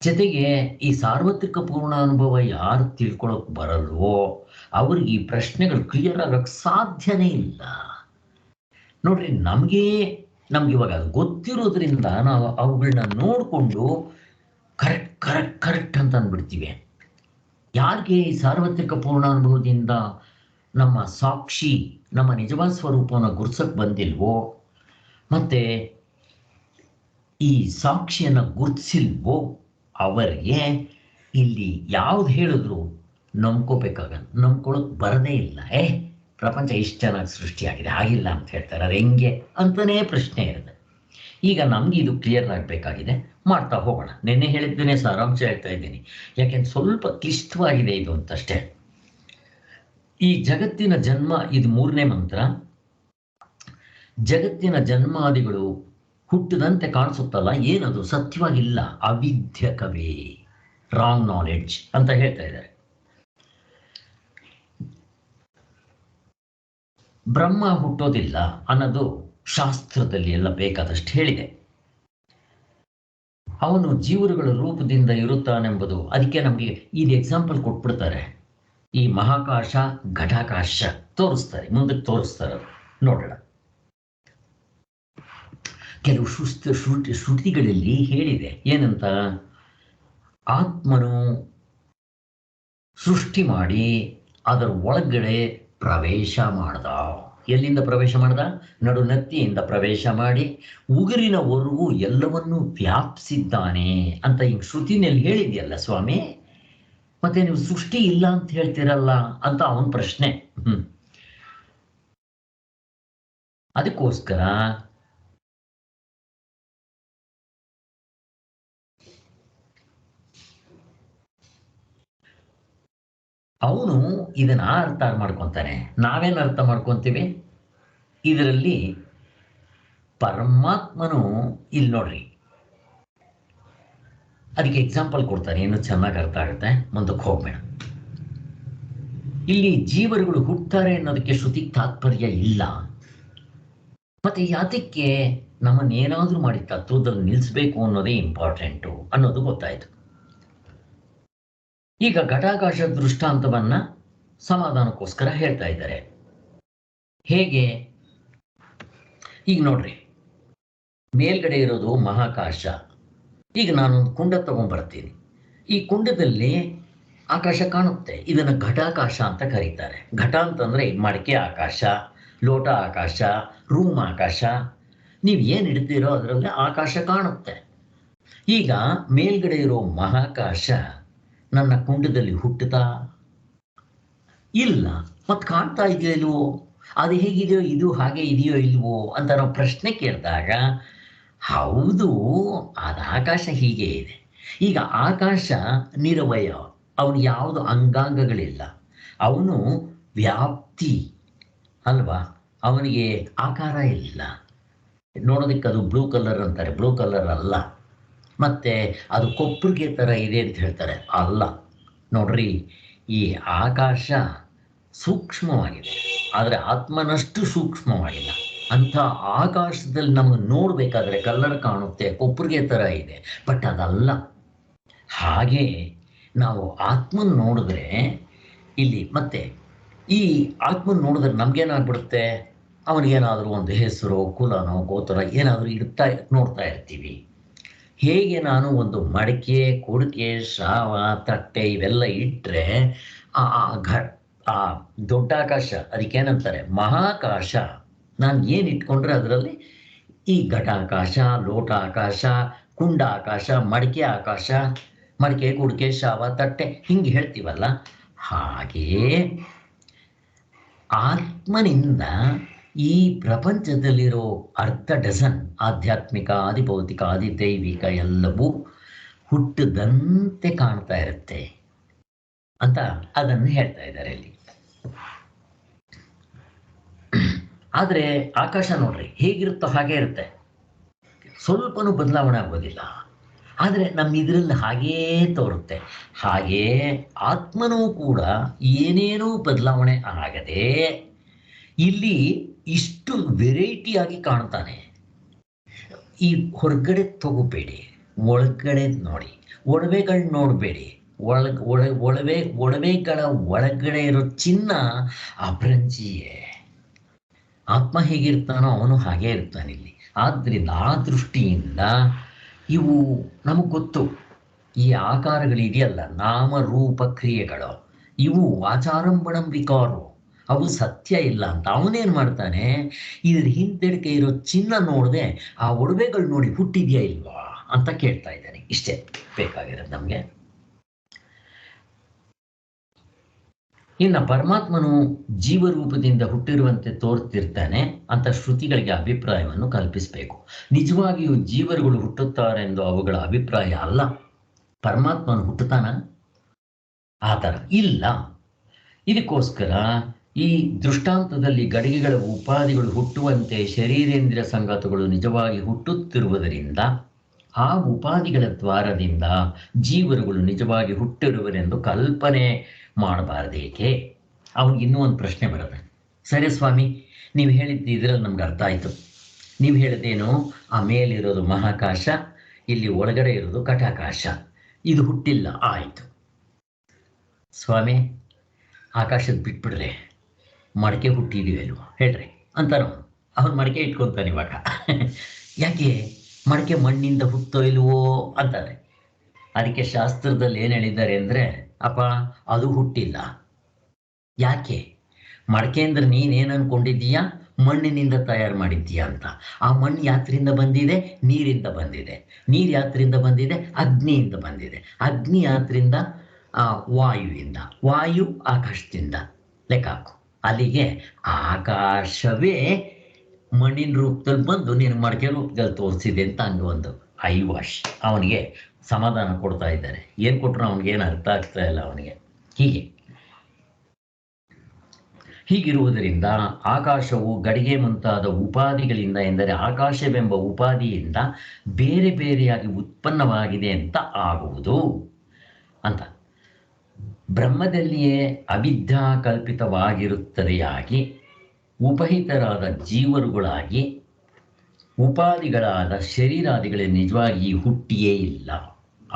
Speaker 1: ಜೊತೆಗೆ ಈ ಸಾರ್ವತ್ರಿಕ ಪೂರ್ಣ ಅನುಭವ ಯಾರು ತಿಳ್ಕೊಳಕ್ ಬರಲ್ವೋ ಅವ್ರಿಗೆ ಈ ಪ್ರಶ್ನೆಗಳು ಕ್ಲಿಯರ್ ಆಗಕ್ಕೆ ಸಾಧ್ಯನೇ ಇಲ್ಲ. ನೋಡ್ರಿ, ನಮ್ಗೆ ಇವಾಗ ಗೊತ್ತಿರೋದ್ರಿಂದ ನಾವು ಅವುಗಳನ್ನ ನೋಡಿಕೊಂಡು ಕರೆಕ್ಟ್ ಅಂತ ಅಂದ್ಬಿಡ್ತೀವಿ. ಯಾರಿಗೆ ಈ ಸಾರ್ವತ್ರಿಕ ಪೂರ್ಣಾನುಭವದಿಂದ ನಮ್ಮ ಸಾಕ್ಷಿ, ನಮ್ಮ ನಿಜವಾದ ಸ್ವರೂಪವನ್ನು ಗುರ್ಸಕ್ಕೆ ಬಂದಿಲ್ವೋ, ಮತ್ತೆ ಈ ಸಾಕ್ಷಿಯನ್ನು ಗುರ್ತಿಸಿಲ್ವೋ, ಅವರಿಗೆ ಇಲ್ಲಿ ಯಾವ್ದು ಹೇಳಿದ್ರು ನಂಬ್ಕೊಳಕ್ ಬರದೇ ಇಲ್ಲ. ಪ್ರಪಂಚ ಇಷ್ಟು ಚೆನ್ನಾಗಿ ಸೃಷ್ಟಿಯಾಗಿದೆ, ಆಗಿಲ್ಲ ಅಂತ ಹೇಳ್ತಾರೆ, ಅದು ಹೆಂಗೆ ಅಂತಲೇ ಪ್ರಶ್ನೆ ಇರುತ್ತೆ. ಈಗ ನಮ್ಗೆ ಇದು ಕ್ಲಿಯರ್ ಆಗಬೇಕಾಗಿದೆ, ಮಾಡ್ತಾ ಹೋಗೋಣ. ನಿನ್ನೆ ಹೇಳಿದ್ದೇನೆ, ಸಾರಾಂಶ ಹೇಳ್ತಾ ಇದ್ದೀನಿ, ಯಾಕೆಂದ್ರೆ ಸ್ವಲ್ಪ ಕ್ಲಿಷ್ಟವಾಗಿದೆ ಇದು ಅಂತಷ್ಟೇ. ಈ ಜಗತ್ತಿನ ಜನ್ಮ, ಇದು 3ನೇ ಮಂತ್ರ. ಜಗತ್ತಿನ ಜನ್ಮಾದಿಗಳು ಹುಟ್ಟದಂತೆ ಕಾಣಿಸುತ್ತಲ್ಲ, ಏನದು? ಸತ್ಯವಾಗಿಲ್ಲ, ಅವಿದ್ಯಕವೇ, ರಾಂಗ್ ನಾಲೆಡ್ಜ್ ಅಂತ ಹೇಳ್ತಾ ಇದ್ದಾರೆ. ಬ್ರಹ್ಮ ಹುಟ್ಟೋದಿಲ್ಲ ಅನ್ನೋದು ಶಾಸ್ತ್ರದಲ್ಲಿ ಎಲ್ಲ ಬೇಕಾದಷ್ಟು ಹೇಳಿದೆ. ಅವನು ಜೀವರುಗಳ ರೂಪದಿಂದ ಇರುತ್ತಾನೆಂಬುದು, ಅದಕ್ಕೆ ನಮಗೆ ಇದು ಎಕ್ಸಾಂಪಲ್ ಕೊಟ್ಬಿಡ್ತಾರೆ. ಈ ಮಹಾಕಾಶ ಘಟಾಕಾಶ ತೋರಿಸ್ತಾರೆ, ಮುಂದಕ್ಕೆ ತೋರಿಸ್ತಾರೆ, ನೋಡೋಣ. ಕೆಲವು ಶ್ರುತಿಗಳಲ್ಲಿ ಹೇಳಿದೆ ಏನಂತ, ಆತ್ಮನು ಸೃಷ್ಟಿ ಮಾಡಿ ಅದರ ಒಳಗಡೆ ಪ್ರವೇಶ ಮಾಡ್ದ. ಎಲ್ಲಿಂದ ಪ್ರವೇಶ ಮಾಡ್ದ? ನಡುನತ್ತಿಯಿಂದ ಪ್ರವೇಶ ಮಾಡಿ ಉಗುರಿನವರೆಗೂ ಎಲ್ಲವನ್ನೂ ವ್ಯಾಪಿಸಿದ್ದಾನೆ ಅಂತ ಈ ಶ್ರುತಿನಲ್ಲಿ ಹೇಳಿದೆಯಲ್ಲ ಸ್ವಾಮಿ, ಮತ್ತೆ ನೀವು ಸೃಷ್ಟಿ ಇಲ್ಲ ಅಂತ ಹೇಳ್ತೀರಲ್ಲ ಅಂತ ಅವನ ಪ್ರಶ್ನೆ. ಅದಕ್ಕೋಸ್ಕರ ಅವನು ಇದನ್ನ ಅರ್ಥ ಮಾಡ್ಕೊತಾನೆ. ನಾವೇನು ಅರ್ಥ ಮಾಡ್ಕೊತೀವಿ? ಇದರಲ್ಲಿ ಪರಮಾತ್ಮನು ಇಲ್ಲಿ ನೋಡ್ರಿ, ಅದಕ್ಕೆ ಎಕ್ಸಾಂಪಲ್ ಕೊಡ್ತಾನೆ, ಇನ್ನೂ ಚೆನ್ನಾಗಿ ಅರ್ಥ ಆಗುತ್ತೆ. ಮುಂದಕ್ಕೆ ಹೋಗ್ಬೇಡ. ಇಲ್ಲಿ ಜೀವರುಗಳು ಹುಟ್ಟುತ್ತಾರೆ ಅನ್ನೋದಕ್ಕೆ ಶ್ರುತಿ ತಾತ್ಪರ್ಯ ಇಲ್ಲ. ಮತ್ತೆ ಯಾತಕ್ಕೆ ನಮ್ಮನ್ನೇನಾದ್ರೂ ಮಾಡಿ ತತ್ವದಲ್ಲಿ ನಿಲ್ಲಿಸ್ಬೇಕು ಅನ್ನೋದೇ ಇಂಪಾರ್ಟೆಂಟು ಅನ್ನೋದು ಗೊತ್ತಾಯ್ತು. ಈಗ ಘಟಾಕಾಶ ದೃಷ್ಟಾಂತವನ್ನ ಸಮಾಧಾನಕ್ಕೋಸ್ಕರ ಹೇಳ್ತಾ ಇದ್ದಾರೆ. ಹೇಗೆ? ಈಗ ನೋಡ್ರಿ, ಮೇಲ್ಗಡೆ ಇರೋದು ಮಹಾಕಾಶ. ಈಗ ನಾನೊಂದು ಕುಂಡ ತಗೊಂಡ್ಬರ್ತೀನಿ. ಈ ಕುಂಡದಲ್ಲಿ ಆಕಾಶ ಕಾಣುತ್ತೆ. ಇದನ್ನು ಘಟಾಕಾಶ ಅಂತ ಕರೀತಾರೆ. ಘಟ ಅಂತಂದ್ರೆ ಮಡಿಕೆ ಆಕಾಶ, ಲೋಟ ಆಕಾಶ, ರೂಮ್ ಆಕಾಶ. ನೀವು ಏನು ಇಡ್ತೀರೋ ಅದರಲ್ಲಿ ಆಕಾಶ ಕಾಣುತ್ತೆ. ಈಗ ಮೇಲ್ಗಡೆ ಇರೋ ಮಹಾಕಾಶ ನನ್ನ ಕುಂಡದಲ್ಲಿ ಹುಟ್ಟುತ್ತಾ ಇಲ್ಲ. ಮತ್ತೆ ಕಾಣ್ತಾ ಇದೆಯೋ ಇಲ್ವೋ? ಅದು ಹೇಗಿದೆಯೋ ಇದು ಹಾಗೆ ಇದೆಯೋ ಇಲ್ವೋ ಅಂತ ನಾವು ಪ್ರಶ್ನೆ ಕೇಳಿದಾಗ, ಹೌದು, ಅದು ಆಕಾಶ ಹೀಗೆ ಇದೆ. ಈಗ ಆಕಾಶ ನಿರವಯ, ಅವನು ಯಾವುದು ಅಂಗಾಂಗಗಳಿಲ್ಲ, ಅವನು ವ್ಯಾಪ್ತಿ ಅಲ್ವಾ, ಅವನಿಗೆ ಆಕಾರ ಇಲ್ಲ. ನೋಡೋದಕ್ಕೆ ಅದು ಬ್ಲೂ ಕಲರ್ ಅಂತಾರೆ, ಬ್ಲೂ ಕಲರ್ ಅಲ್ಲ. ಮತ್ತೆ ಅದು ಕೊಪ್ಪರಿಗೆ ಥರ ಇದೆ ಅಂತ ಹೇಳ್ತಾರೆ, ಅಲ್ಲ. ನೋಡ್ರಿ, ಈ ಆಕಾಶ ಸೂಕ್ಷ್ಮವಾಗಿದೆ, ಆದರೆ ಆತ್ಮನಷ್ಟು ಸೂಕ್ಷ್ಮವಾಗಿಲ್ಲ. ಅಂಥ ಆಕಾಶದಲ್ಲಿ ನಮಗೆ ನೋಡಬೇಕಾದ್ರೆ ಕಲ್ಲರ್ ಕಾಣುತ್ತೆ, ಕೊಪ್ಪರಿಗೆ ಥರ ಇದೆ, ಬಟ್ ಅದಲ್ಲ. ಹಾಗೆ ನಾವು ಆತ್ಮನ ನೋಡಿದ್ರೆ ಇಲ್ಲಿ ಮತ್ತೆ ಈ ಆತ್ಮನ ನೋಡಿದ್ರೆ ನಮಗೇನಾಗ್ಬಿಡುತ್ತೆ? ಅವನಿಗೇನಾದರೂ ಒಂದು ಹೆಸರು, ಕುಲನೋ, ಗೋತ್ರ ಏನಾದರೂ ನೋಡ್ತಾ ಇರ್ತೀವಿ. ಹೇಗೆ ನಾನು ಒಂದು ಮಡಿಕೆ, ಕುಡಿಕೆ, ಶ್ರಾವ, ತಟ್ಟೆ ಇವೆಲ್ಲ ಇಟ್ಟರೆ ಆ ದೊಡ್ಡ ಆಕಾಶ, ಅದಕ್ಕೇನಂತಾರೆ ಮಹಾಕಾಶ, ನಾನು ಏನು ಇಟ್ಕೊಂಡ್ರೆ ಅದರಲ್ಲಿ ಈ ಘಟಾಕಾಶ, ಲೋಟ ಆಕಾಶ, ಕುಂಡ ಆಕಾಶ, ಮಡಿಕೆ ಆಕಾಶ, ಮಡಿಕೆ, ಕುಡಿಕೆ, ಶ್ರಾವ, ತಟ್ಟೆ ಹಿಂಗೆ ಹೇಳ್ತೀವಲ್ಲ, ಹಾಗೆಯೇ ಆತ್ಮನಿಂದ ಈ ಪ್ರಪಂಚದಲ್ಲಿರೋ ಅರ್ಧ ಡಜನ್ ಆಧ್ಯಾತ್ಮಿಕ, ಆದಿಭೌತಿಕ, ಆದಿದೈವಿಕ ಎಲ್ಲವೂ ಹುಟ್ಟದಂತೆ ಕಾಣ್ತಾ ಇರುತ್ತೆ ಅಂತ ಅದನ್ನು ಹೇಳ್ತಾ ಇದ್ದಾರೆ ಇಲ್ಲಿ. ಆದರೆ ಆಕಾಶ ನೋಡ್ರಿ ಹೇಗಿರುತ್ತೋ ಹಾಗೆ ಇರುತ್ತೆ, ಸ್ವಲ್ಪನೂ ಬದಲಾವಣೆ ಆಗೋದಿಲ್ಲ. ಆದರೆ ನಮ್ಮ ಇದರಲ್ಲಿ ಹಾಗೇ ತೋರುತ್ತೆ. ಹಾಗೇ ಆತ್ಮನೂ ಕೂಡ ಏನೇನೂ ಬದಲಾವಣೆ ಆಗದೆ ಇಲ್ಲಿ ಇಷ್ಟು ವೆರೈಟಿಯಾಗಿ ಕಾಣ್ತಾನೆ. ಈ ಹೊರಗಡೆ ತಗೋಬೇಡಿ, ಒಳಗಡೆ ನೋಡಿ. ಒಡವೆಗಳು ನೋಡಬೇಡಿ, ಒಡವೆಗಳ ಒಳಗಡೆ ಇರೋ ಚಿನ್ನ ಅಪರಂಜಿಯೇ. ಆತ್ಮ ಹೇಗಿರ್ತಾನೋ ಅವನು ಹಾಗೇ ಇರ್ತಾನೆ ಇಲ್ಲಿ. ಆದ್ದರಿಂದ ಆ ದೃಷ್ಟಿಯಿಂದ ಇವು ನಮಗೆ ಗೊತ್ತು, ಈ ಆಕಾರಗಳಿದೆಯಲ್ಲ, ನಾಮರೂಪ ಕ್ರಿಯೆಗಳು, ಇವು ಆಚಾರಂಭಣಂ ವಿಕಾರು, ಅವು ಸತ್ಯ ಇಲ್ಲ ಅಂತ. ಅವನೇನು ಮಾಡ್ತಾನೆ, ಇದ್ರ ಹಿಂದೆಡಕೆ ಇರೋ ಚಿನ್ನ ನೋಡದೆ ಆ ಒಡವೆಗಳು ನೋಡಿ ಹುಟ್ಟಿದ್ಯಾ ಇಲ್ವಾ ಅಂತ ಕೇಳ್ತಾ ಇದ್ದಾನೆ. ಇಷ್ಟೇ ಬೇಕಾಗಿರೋದು ನಮಗೆ. ಇನ್ನು ಪರಮಾತ್ಮನು ಜೀವರೂಪದಿಂದ ಹುಟ್ಟಿರುವಂತೆ ತೋರ್ತಿರ್ತಾನೆ ಅಂತ ಶ್ರುತಿಗಳಿಗೆ ಅಭಿಪ್ರಾಯವನ್ನು ಕಲ್ಪಿಸಬೇಕು. ನಿಜವಾಗಿಯೂ ಜೀವರುಗಳು ಹುಟ್ಟುತ್ತಾರೆ ಎಂದು ಅವುಗಳ ಅಭಿಪ್ರಾಯ ಅಲ್ಲ. ಪರಮಾತ್ಮನು ಹುಟ್ಟುತ್ತಾನ? ಆ ಥರ ಇಲ್ಲ. ಇದಕ್ಕೋಸ್ಕರ ಈ ದೃಷ್ಟಾಂತದಲ್ಲಿ ಗಡಿಗೆಗಳ ಉಪಾಧಿಗಳು ಹುಟ್ಟುವಂತೆ ಶರೀರೇಂದ್ರಿಯ ಸಂಗತಗಳು ನಿಜವಾಗಿ ಹುಟ್ಟುತ್ತಿರುವುದರಿಂದ ಆ ಉಪಾಧಿಗಳ ದ್ವಾರದಿಂದ ಜೀವರುಗಳು ನಿಜವಾಗಿ ಹುಟ್ಟಿರುವರೆಂದು ಕಲ್ಪನೆ ಮಾಡಬಾರ್ದೇಕೆ? ಅವನಿಗೆ ಇನ್ನೂ ಒಂದು ಪ್ರಶ್ನೆ ಬರುತ್ತೆ. ಸರಿ ಸ್ವಾಮಿ, ನೀವು ಹೇಳಿದ್ದು ಇದರಲ್ಲಿ ನಮ್ಗೆ ಅರ್ಥ ಆಯಿತು. ನೀವು ಹೇಳಿದ್ದೇನು, ಆ ಮೇಲಿರೋದು ಮಹಾಕಾಶ, ಇಲ್ಲಿ ಒಳಗಡೆ ಇರೋದು ಘಟಾಕಾಶ, ಇದು ಹುಟ್ಟಿಲ್ಲ, ಆಯಿತು ಸ್ವಾಮಿ. ಆಕಾಶದ ಬಿಟ್ಬಿಡ್ರೆ ಮಡಿಕೆ ಹುಟ್ಟಿದೀವಿ ಅಲ್ವ ಹೇಳ್ರಿ ಅಂತಾನು. ಅವನು ಮಡಿಕೆ ಇಟ್ಕೊತಾನೆ ಇವಾಗ. ಯಾಕೆ ಮಡಿಕೆ ಮಣ್ಣಿಂದ ಹುಟ್ಟೋ ಇಲ್ವೋ ಅಂತಾರೆ. ಅದಕ್ಕೆ ಶಾಸ್ತ್ರದಲ್ಲಿ ಏನು ಹೇಳಿದ್ದಾರೆ ಅಂದರೆ, ಅಪ್ಪ ಅದು ಹುಟ್ಟಿಲ್ಲ. ಯಾಕೆ? ಮಡಿಕೆ ಅಂದ್ರೆ ನೀನೇನು ಅನ್ಕೊಂಡಿದ್ದೀಯಾ? ಮಣ್ಣಿನಿಂದ ತಯಾರು ಮಾಡಿದ್ದೀಯಾ ಅಂತ. ಆ ಮಣ್ಣು ಯಾತ್ರಿಂದ ಬಂದಿದೆ? ನೀರಿಂದ ಬಂದಿದೆ. ನೀರು ಯಾತ್ರಿಂದ ಬಂದಿದೆ? ಅಗ್ನಿಯಿಂದ ಬಂದಿದೆ. ಅಗ್ನಿ ಯಾತ್ರಿಂದ? ವಾಯುವಿಂದ. ವಾಯು ಆಕಾಶದಿಂದ. ಲೆಕ್ಕ ಹಾಕು. ಅಲ್ಲಿಗೆ ಆಕಾಶವೇ ಮಣ್ಣಿನ ರೂಪದಲ್ಲಿ ಬಂದು ನೀನು ಮಡಕೆ ರೂಪದಲ್ಲಿ ತೋರಿಸಿದೆ ಅಂತ ಹಂಗೆ ಒಂದು ಐವಾಶ್ ಅವನಿಗೆ ಸಮಾಧಾನ ಕೊಡ್ತಾ ಇದ್ದಾರೆ. ಏನು ಕೊಟ್ಟರು ಅವನಿಗೇನು ಅರ್ಥ ಆಗ್ತಾ ಇಲ್ಲ ಅವನಿಗೆ. ಹೀಗಿರುವುದರಿಂದ ಆಕಾಶವು ಗಡಿಗೆ ಮುಂತಾದ ಉಪಾಧಿಗಳಿಂದ, ಎಂದರೆ ಆಕಾಶವೆಂಬ ಉಪಾಧಿಯಿಂದ ಬೇರೆ ಬೇರೆಯಾಗಿ ಉತ್ಪನ್ನವಾಗಿದೆ ಅಂತ ಆಗುವುದು ಅಂತ. ಬ್ರಹ್ಮದಲ್ಲಿಯೇ ಅವಿದ್ಯಾ ಕಲ್ಪಿತವಾಗಿರುತ್ತದೆಯಾಗಿ ಉಪಹಿತರಾದ ಜೀವರುಗಳಾಗಿ ಉಪಾಧಿಗಳಾದ ಶರೀರಾದಿಗಳೇ ನಿಜವಾಗಿ ಹುಟ್ಟಿಯೇ ಇಲ್ಲ.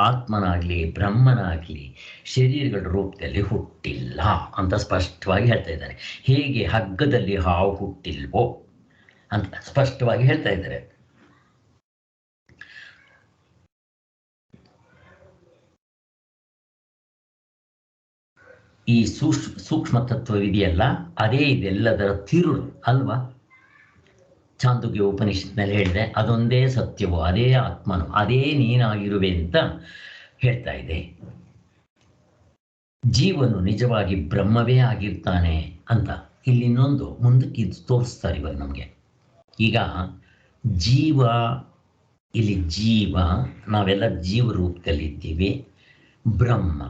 Speaker 1: ಆತ್ಮನಾಗಲಿ ಬ್ರಹ್ಮನಾಗಲಿ ಶರೀರಗಳ ರೂಪದಲ್ಲಿ ಹುಟ್ಟಿಲ್ಲ ಅಂತ ಸ್ಪಷ್ಟವಾಗಿ ಹೇಳ್ತಾ ಇದ್ದಾರೆ. ಹೇಗೆ ಹಗ್ಗದಲ್ಲಿ ಹಾವು ಹುಟ್ಟಿಲ್ವೋ ಅಂತ ಸ್ಪಷ್ಟವಾಗಿ ಹೇಳ್ತಾ ಇದ್ದಾರೆ. ಈ ಸೂಕ್ಷ್ಮ ತತ್ವವಿದೆಯಲ್ಲ, ಅದೇ ಇದೆಲ್ಲದರ ತಿರುಳು ಅಲ್ವಾ. ಚಾಂದೋಗ್ಯ ಉಪನಿಷತ್ನಲ್ಲಿ ಹೇಳಿದೆ, ಅದೊಂದೇ ಸತ್ಯವು, ಅದೇ ಆತ್ಮನು, ಅದೇ ನೀನಾಗಿರುವೆ ಅಂತ ಹೇಳ್ತಾ ಇದೆ. ಜೀವನು ನಿಜವಾಗಿ ಬ್ರಹ್ಮವೇ ಆಗಿರ್ತಾನೆ ಅಂತ ಇಲ್ಲಿ ಇನ್ನೊಂದು ಮುಂದಕ್ಕೆ ತೋರಿಸ್ತಾರೆ ಇವಾಗ ನಮಗೆ. ಈಗ ಜೀವ, ಇಲ್ಲಿ ಜೀವ, ನಾವೆಲ್ಲ ಜೀವ ರೂಪದಲ್ಲಿದ್ದೀವಿ. ಬ್ರಹ್ಮ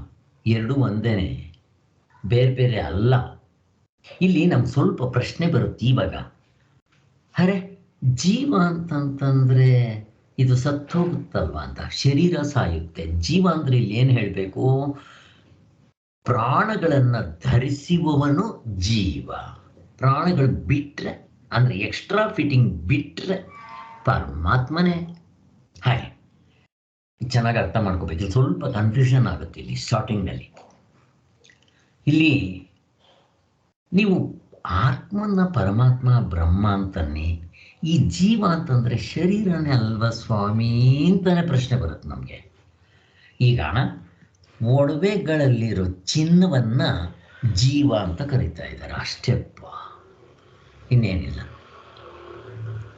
Speaker 1: ಎರಡು ಒಂದೇನೆ, ಬೇರೆ ಬೇರೆ ಅಲ್ಲ. ಇಲ್ಲಿ ನಮ್ಗೆ ಸ್ವಲ್ಪ ಪ್ರಶ್ನೆ ಬರುತ್ತೆ ಇವಾಗ, ಅರೆ ಜೀವ ಅಂತಂತಂದ್ರೆ ಇದು ಸತ್ತೋಗುತ್ತಲ್ವ ಅಂತ. ಶರೀರ ಸಾಯುತ್ತೆ, ಜೀವ ಅಂದ್ರೆ ಇಲ್ಲಿ ಏನು ಹೇಳಬೇಕು, ಪ್ರಾಣಗಳನ್ನು ಧರಿಸುವವನು ಜೀವ. ಪ್ರಾಣಗಳು ಬಿಟ್ರೆ ಅಂದ್ರೆ ಎಕ್ಸ್ಟ್ರಾ ಫಿಟ್ಟಿಂಗ್ ಬಿಟ್ರೆ ಪರಮಾತ್ಮನೇ. ಹಾಗೆ ಚೆನ್ನಾಗಿ ಅರ್ಥ ಮಾಡ್ಕೋಬೇಕು. ಸ್ವಲ್ಪ ಕನ್ಫ್ಯೂಷನ್ ಆಗುತ್ತೆ ಇಲ್ಲಿ ಸ್ಟಾರ್ಟಿಂಗ್ನಲ್ಲಿ. ಇಲ್ಲಿ ನೀವು ಆತ್ಮನ ಪರಮಾತ್ಮ ಬ್ರಹ್ಮ ಅಂತನ್ನಿ, ಈ ಜೀವ ಅಂತಂದ್ರೆ ಶರೀರನೇ ಅಲ್ವಾ ಸ್ವಾಮಿ ಅಂತಾನೆ ಪ್ರಶ್ನೆ ಬರುತ್ತೆ ನಮಗೆ. ಈಗ ಒಡವೆಗಳಲ್ಲಿರೋ ಚಿನ್ನವನ್ನ ಜೀವ ಅಂತ ಕರೀತಾ ಇದ್ದಾರೆ, ಅಷ್ಟೇಪ್ಪ, ಇನ್ನೇನಿಲ್ಲ.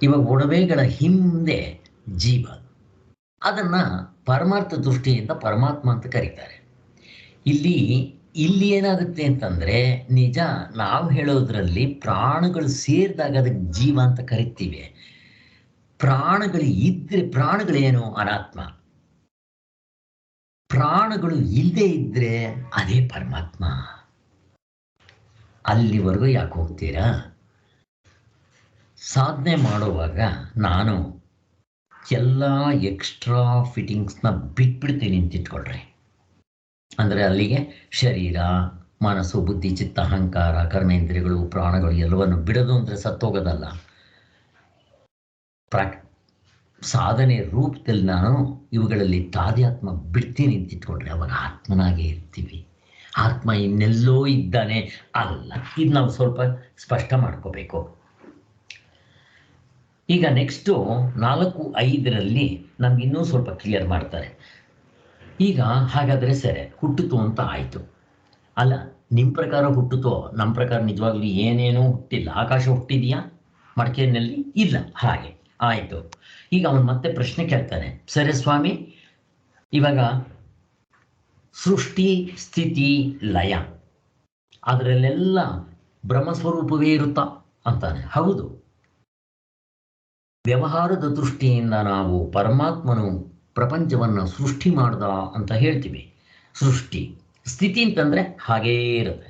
Speaker 1: ಇವಾಗ ಒಡವೆಗಳ ಹಿಂದೆ ಜೀವ, ಅದನ್ನ ಪರಮಾರ್ಥ ದೃಷ್ಟಿಯಿಂದ ಪರಮಾತ್ಮ ಅಂತ ಕರೀತಾರೆ. ಇಲ್ಲಿ ಏನಾಗುತ್ತೆ ಅಂತಂದ್ರೆ, ನಿಜ ನಾವು ಹೇಳೋದ್ರಲ್ಲಿ ಪ್ರಾಣಗಳು ಸೇರಿದಾಗ ಅದಕ್ಕೆ ಜೀವ ಅಂತ ಕರಿತೀವಿ. ಪ್ರಾಣಗಳು ಇದ್ರೆ, ಪ್ರಾಣಗಳೇನು ಅನಾತ್ಮ. ಪ್ರಾಣಗಳು ಇಲ್ಲದೆ ಇದ್ರೆ ಅದೇ ಪರಮಾತ್ಮ. ಅಲ್ಲಿವರೆಗೂ ಯಾಕೆ ಹೋಗ್ತೀರಾ? ಸಾಧನೆ ಮಾಡುವಾಗ ನಾನು ಎಲ್ಲ ಎಕ್ಸ್ಟ್ರಾ ಫಿಟ್ಟಿಂಗ್ಸ್ನ ಬಿಟ್ಬಿಡ್ತೀನಿ ಅಂತ ಇಟ್ಕೊಳ್ರಿ. ಅಂದರೆ ಅಲ್ಲಿಗೆ ಶರೀರ, ಮನಸ್ಸು, ಬುದ್ಧಿ, ಚಿತ್ತ, ಅಹಂಕಾರ, ಕರ್ಮೇಂದ್ರಿಯಗಳು, ಪ್ರಾಣಗಳು ಎಲ್ಲವನ್ನು ಬಿಡೋದು ಅಂದರೆ ಸತ್ತೋಗೋದಲ್ಲ. ಸಾಧನೆ ರೂಪದಲ್ಲಿ ನಾನು ಇವುಗಳಲ್ಲಿ ತಾಧ್ಯಾತ್ಮ ಬಿಡ್ತೀನಿ ಅಂತ ಇಟ್ಕೊಂಡ್ರೆ ಅವಾಗ ಆತ್ಮನಾಗೇ ಇರ್ತೀವಿ. ಆತ್ಮ ಇನ್ನೆಲ್ಲೋ ಇದ್ದಾನೆ ಅಲ್ಲ. ಇದು ನಾವು ಸ್ವಲ್ಪ ಸ್ಪಷ್ಟ ಮಾಡ್ಕೋಬೇಕು. ಈಗ ನೆಕ್ಸ್ಟು 4.5ರಲ್ಲಿ ನಮ್ಗೆ ಇನ್ನೂ ಸ್ವಲ್ಪ ಕ್ಲಿಯರ್ ಮಾಡ್ತಾರೆ. ಈಗ ಹಾಗಾದರೆ ಸರಿ, ಹುಟ್ಟಿತು ಅಂತ ಆಯಿತು ಅಲ್ಲ. ನಿಮ್ಮ ಪ್ರಕಾರ ಹುಟ್ಟಿತೋ, ನಮ್ಮ ಪ್ರಕಾರ ನಿಜವಾಗ್ಲೂ ಏನೇನೂ ಹುಟ್ಟಿಲ್ಲ. ಆಕಾಶ ಹುಟ್ಟಿದೆಯಾ ಮಡಿಕೆಯಲ್ಲಿ? ಇಲ್ಲ. ಹಾಗೆ ಆಯಿತು. ಈಗ ಅವನು ಮತ್ತೆ ಪ್ರಶ್ನೆ ಕೇಳ್ತಾನೆ, ಸರಿ ಸ್ವಾಮಿ, ಇವಾಗ ಸೃಷ್ಟಿ, ಸ್ಥಿತಿ, ಲಯ ಅದರಲ್ಲೆಲ್ಲ ಬ್ರಹ್ಮಸ್ವರೂಪವೇ ಇರುತ್ತಾ ಅಂತಾನೆ. ಹೌದು. ವ್ಯವಹಾರದ ದೃಷ್ಟಿಯಿಂದ ನಾವು ಪರಮಾತ್ಮನು ಪ್ರಪಂಚವನ್ನು ಸೃಷ್ಟಿ ಮಾಡ್ದ ಅಂತ ಹೇಳ್ತೀವಿ. ಸೃಷ್ಟಿ ಸ್ಥಿತಿ ಅಂತಂದ್ರೆ ಹಾಗೇ ಇರುತ್ತೆ.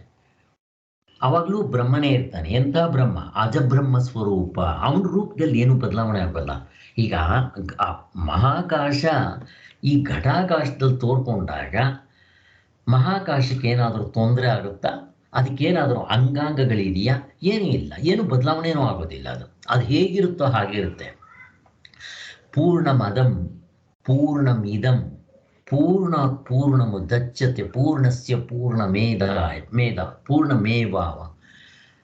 Speaker 1: ಅವಾಗಲೂ ಬ್ರಹ್ಮನೇ ಇರ್ತಾನೆ. ಎಂಥ ಬ್ರಹ್ಮ? ಅಜಬ್ರಹ್ಮ ಸ್ವರೂಪ. ಅವನ ರೂಪದಲ್ಲಿ ಏನು ಬದಲಾವಣೆ ಆಗಲ್ಲ. ಈಗ ಮಹಾಕಾಶ ಈ ಘಟಾಕಾಶದಲ್ಲಿ ತೋರ್ಕೊಂಡಾಗ ಮಹಾಕಾಶಕ್ಕೆ ಏನಾದರೂ ತೊಂದರೆ ಆಗುತ್ತಾ? ಅದಕ್ಕೇನಾದರೂ ಅಂಗಾಂಗಗಳಿದೆಯಾ? ಏನೂ ಇಲ್ಲ. ಏನು ಬದಲಾವಣೆಯೂ ಆಗೋದಿಲ್ಲ. ಅದು ಹೇಗಿರುತ್ತೋ ಹಾಗಿರುತ್ತೆ. ಪೂರ್ಣಮದಂ ಪೂರ್ಣಮಿದಂ ಪೂರ್ಣಾತ್ ಪೂರ್ಣಮುದಚ್ಯತೆ ಪೂರ್ಣಸ್ಯ ಮೇಧ ಪೂರ್ಣಮೇವಾವ.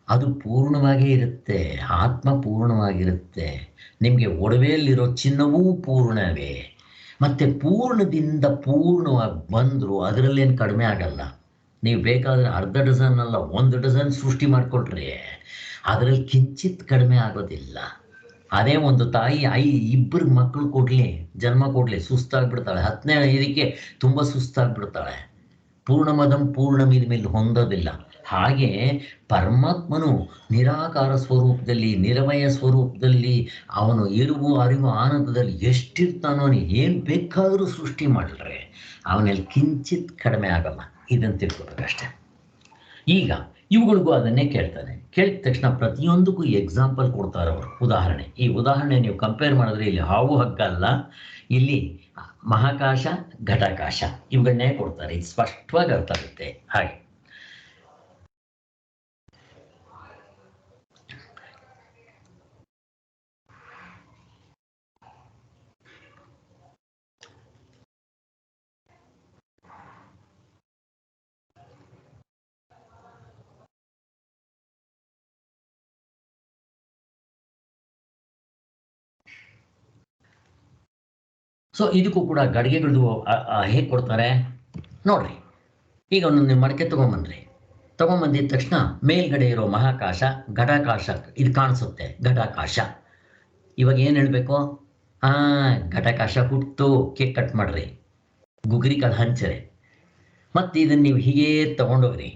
Speaker 1: ಅದು ಪೂರ್ಣವಾಗೇ ಇರುತ್ತೆ. ಆತ್ಮ ಪೂರ್ಣವಾಗಿರುತ್ತೆ. ನಿಮಗೆ ಒಡವೆಯಲ್ಲಿರೋ ಚಿನ್ನವೂ ಪೂರ್ಣವೇ. ಮತ್ತು ಪೂರ್ಣದಿಂದ ಪೂರ್ಣವಾಗಿ ಬಂದರೂ ಅದರಲ್ಲೇನು ಕಡಿಮೆ ಆಗಲ್ಲ. ನೀವು ಬೇಕಾದರೆ ಅರ್ಧ ಡಜನ್ ಅಲ್ಲ, 1 ಡಜನ್ ಸೃಷ್ಟಿ ಮಾಡಿಕೊಟ್ರೆ ಅದರಲ್ಲಿ ಕಿಂಚಿತ್ ಕಡಿಮೆ ಆಗೋದಿಲ್ಲ. ಅದೇ ಒಂದು ತಾಯಿ ಇಬ್ಬರಿಗೆ ಮಕ್ಕಳು ಜನ್ಮ ಕೊಡಲಿ ಸುಸ್ತಾಗ್ಬಿಡ್ತಾಳೆ. 10ನೇ ಇದಕ್ಕೆ ತುಂಬ ಸುಸ್ತಾಗ್ಬಿಡ್ತಾಳೆ. ಪೂರ್ಣಮದಂ ಪೂರ್ಣಮಿದ ಮೇಲೆ ಹೊಂದೋದಿಲ್ಲ. ಹಾಗೆ ಪರಮಾತ್ಮನು ನಿರಾಕಾರ ಸ್ವರೂಪದಲ್ಲಿ, ನಿರವಯ ಸ್ವರೂಪದಲ್ಲಿ, ಅವನು ಇರುವ ಅರಿವು ಆನಂದದಲ್ಲಿ ಎಷ್ಟಿರ್ತಾನೋ, ಏನು ಬೇಕಾದರೂ ಸೃಷ್ಟಿ ಮಾಡಿದ್ರೆ ಅವನಲ್ಲಿ ಕಿಂಚಿತ್ ಕಡಿಮೆ ಆಗಲ್ಲ. ಇದನ್ನು ತಿಳ್ಕೊಬೇಕಷ್ಟೆ. ಈಗ ಇವುಗಳಿಗೂ ಅದನ್ನೇ ಕೇಳ್ತಾನೆ. ಕೇಳಿದ ತಕ್ಷಣ ಪ್ರತಿಯೊಂದಕ್ಕೂ ಎಕ್ಸಾಂಪಲ್ ಕೊಡ್ತಾರೆ ಅವರು, ಉದಾಹರಣೆ. ಈ ಉದಾಹರಣೆ ನೀವು ಕಂಪೇರ್ ಮಾಡಿದ್ರೆ ಇಲ್ಲಿ ಹಾವು ಹಗ್ಗ ಅಲ್ಲ, ಇಲ್ಲಿ ಮಹಾಕಾಶ ಘಟಾಕಾಶ ಇವುಗಳನ್ನೇ ಕೊಡ್ತಾರೆ. ಇದು ಸ್ಪಷ್ಟವಾಗಿ ಅರ್ಥ ಆಗುತ್ತೆ. ಹಾಗೆ ಸೊ ಇದಕ್ಕೂ ಕೂಡ ಗಡಿಗೆಗಳದು ಹೇಗೆ ಕೊಡ್ತಾರೆ ನೋಡ್ರಿ. ಈಗ ಒಂದು ಮಡಕೆ ತೊಗೊಂಬಂದಿದ ತಕ್ಷಣ ಮೇಲ್ಗಡೆ ಇರೋ ಮಹಾಕಾಶ ಘಟಾಕಾಶ ಇದು ಕಾಣಿಸುತ್ತೆ, ಘಟಾಕಾಶ. ಇವಾಗ ಏನು ಹೇಳಬೇಕು? ಘಟಾಕಾಶ ಹುಟ್ಟು, ಕೇಕ್ ಕಟ್ ಮಾಡ್ರಿ, ಗುಗ್ರಿ ಕಾಳು ಹಂಚರಿ, ಮತ್ತು ಇದನ್ನು ನೀವು ಹೀಗೇ ತೊಗೊಂಡೋಗ್ರಿ.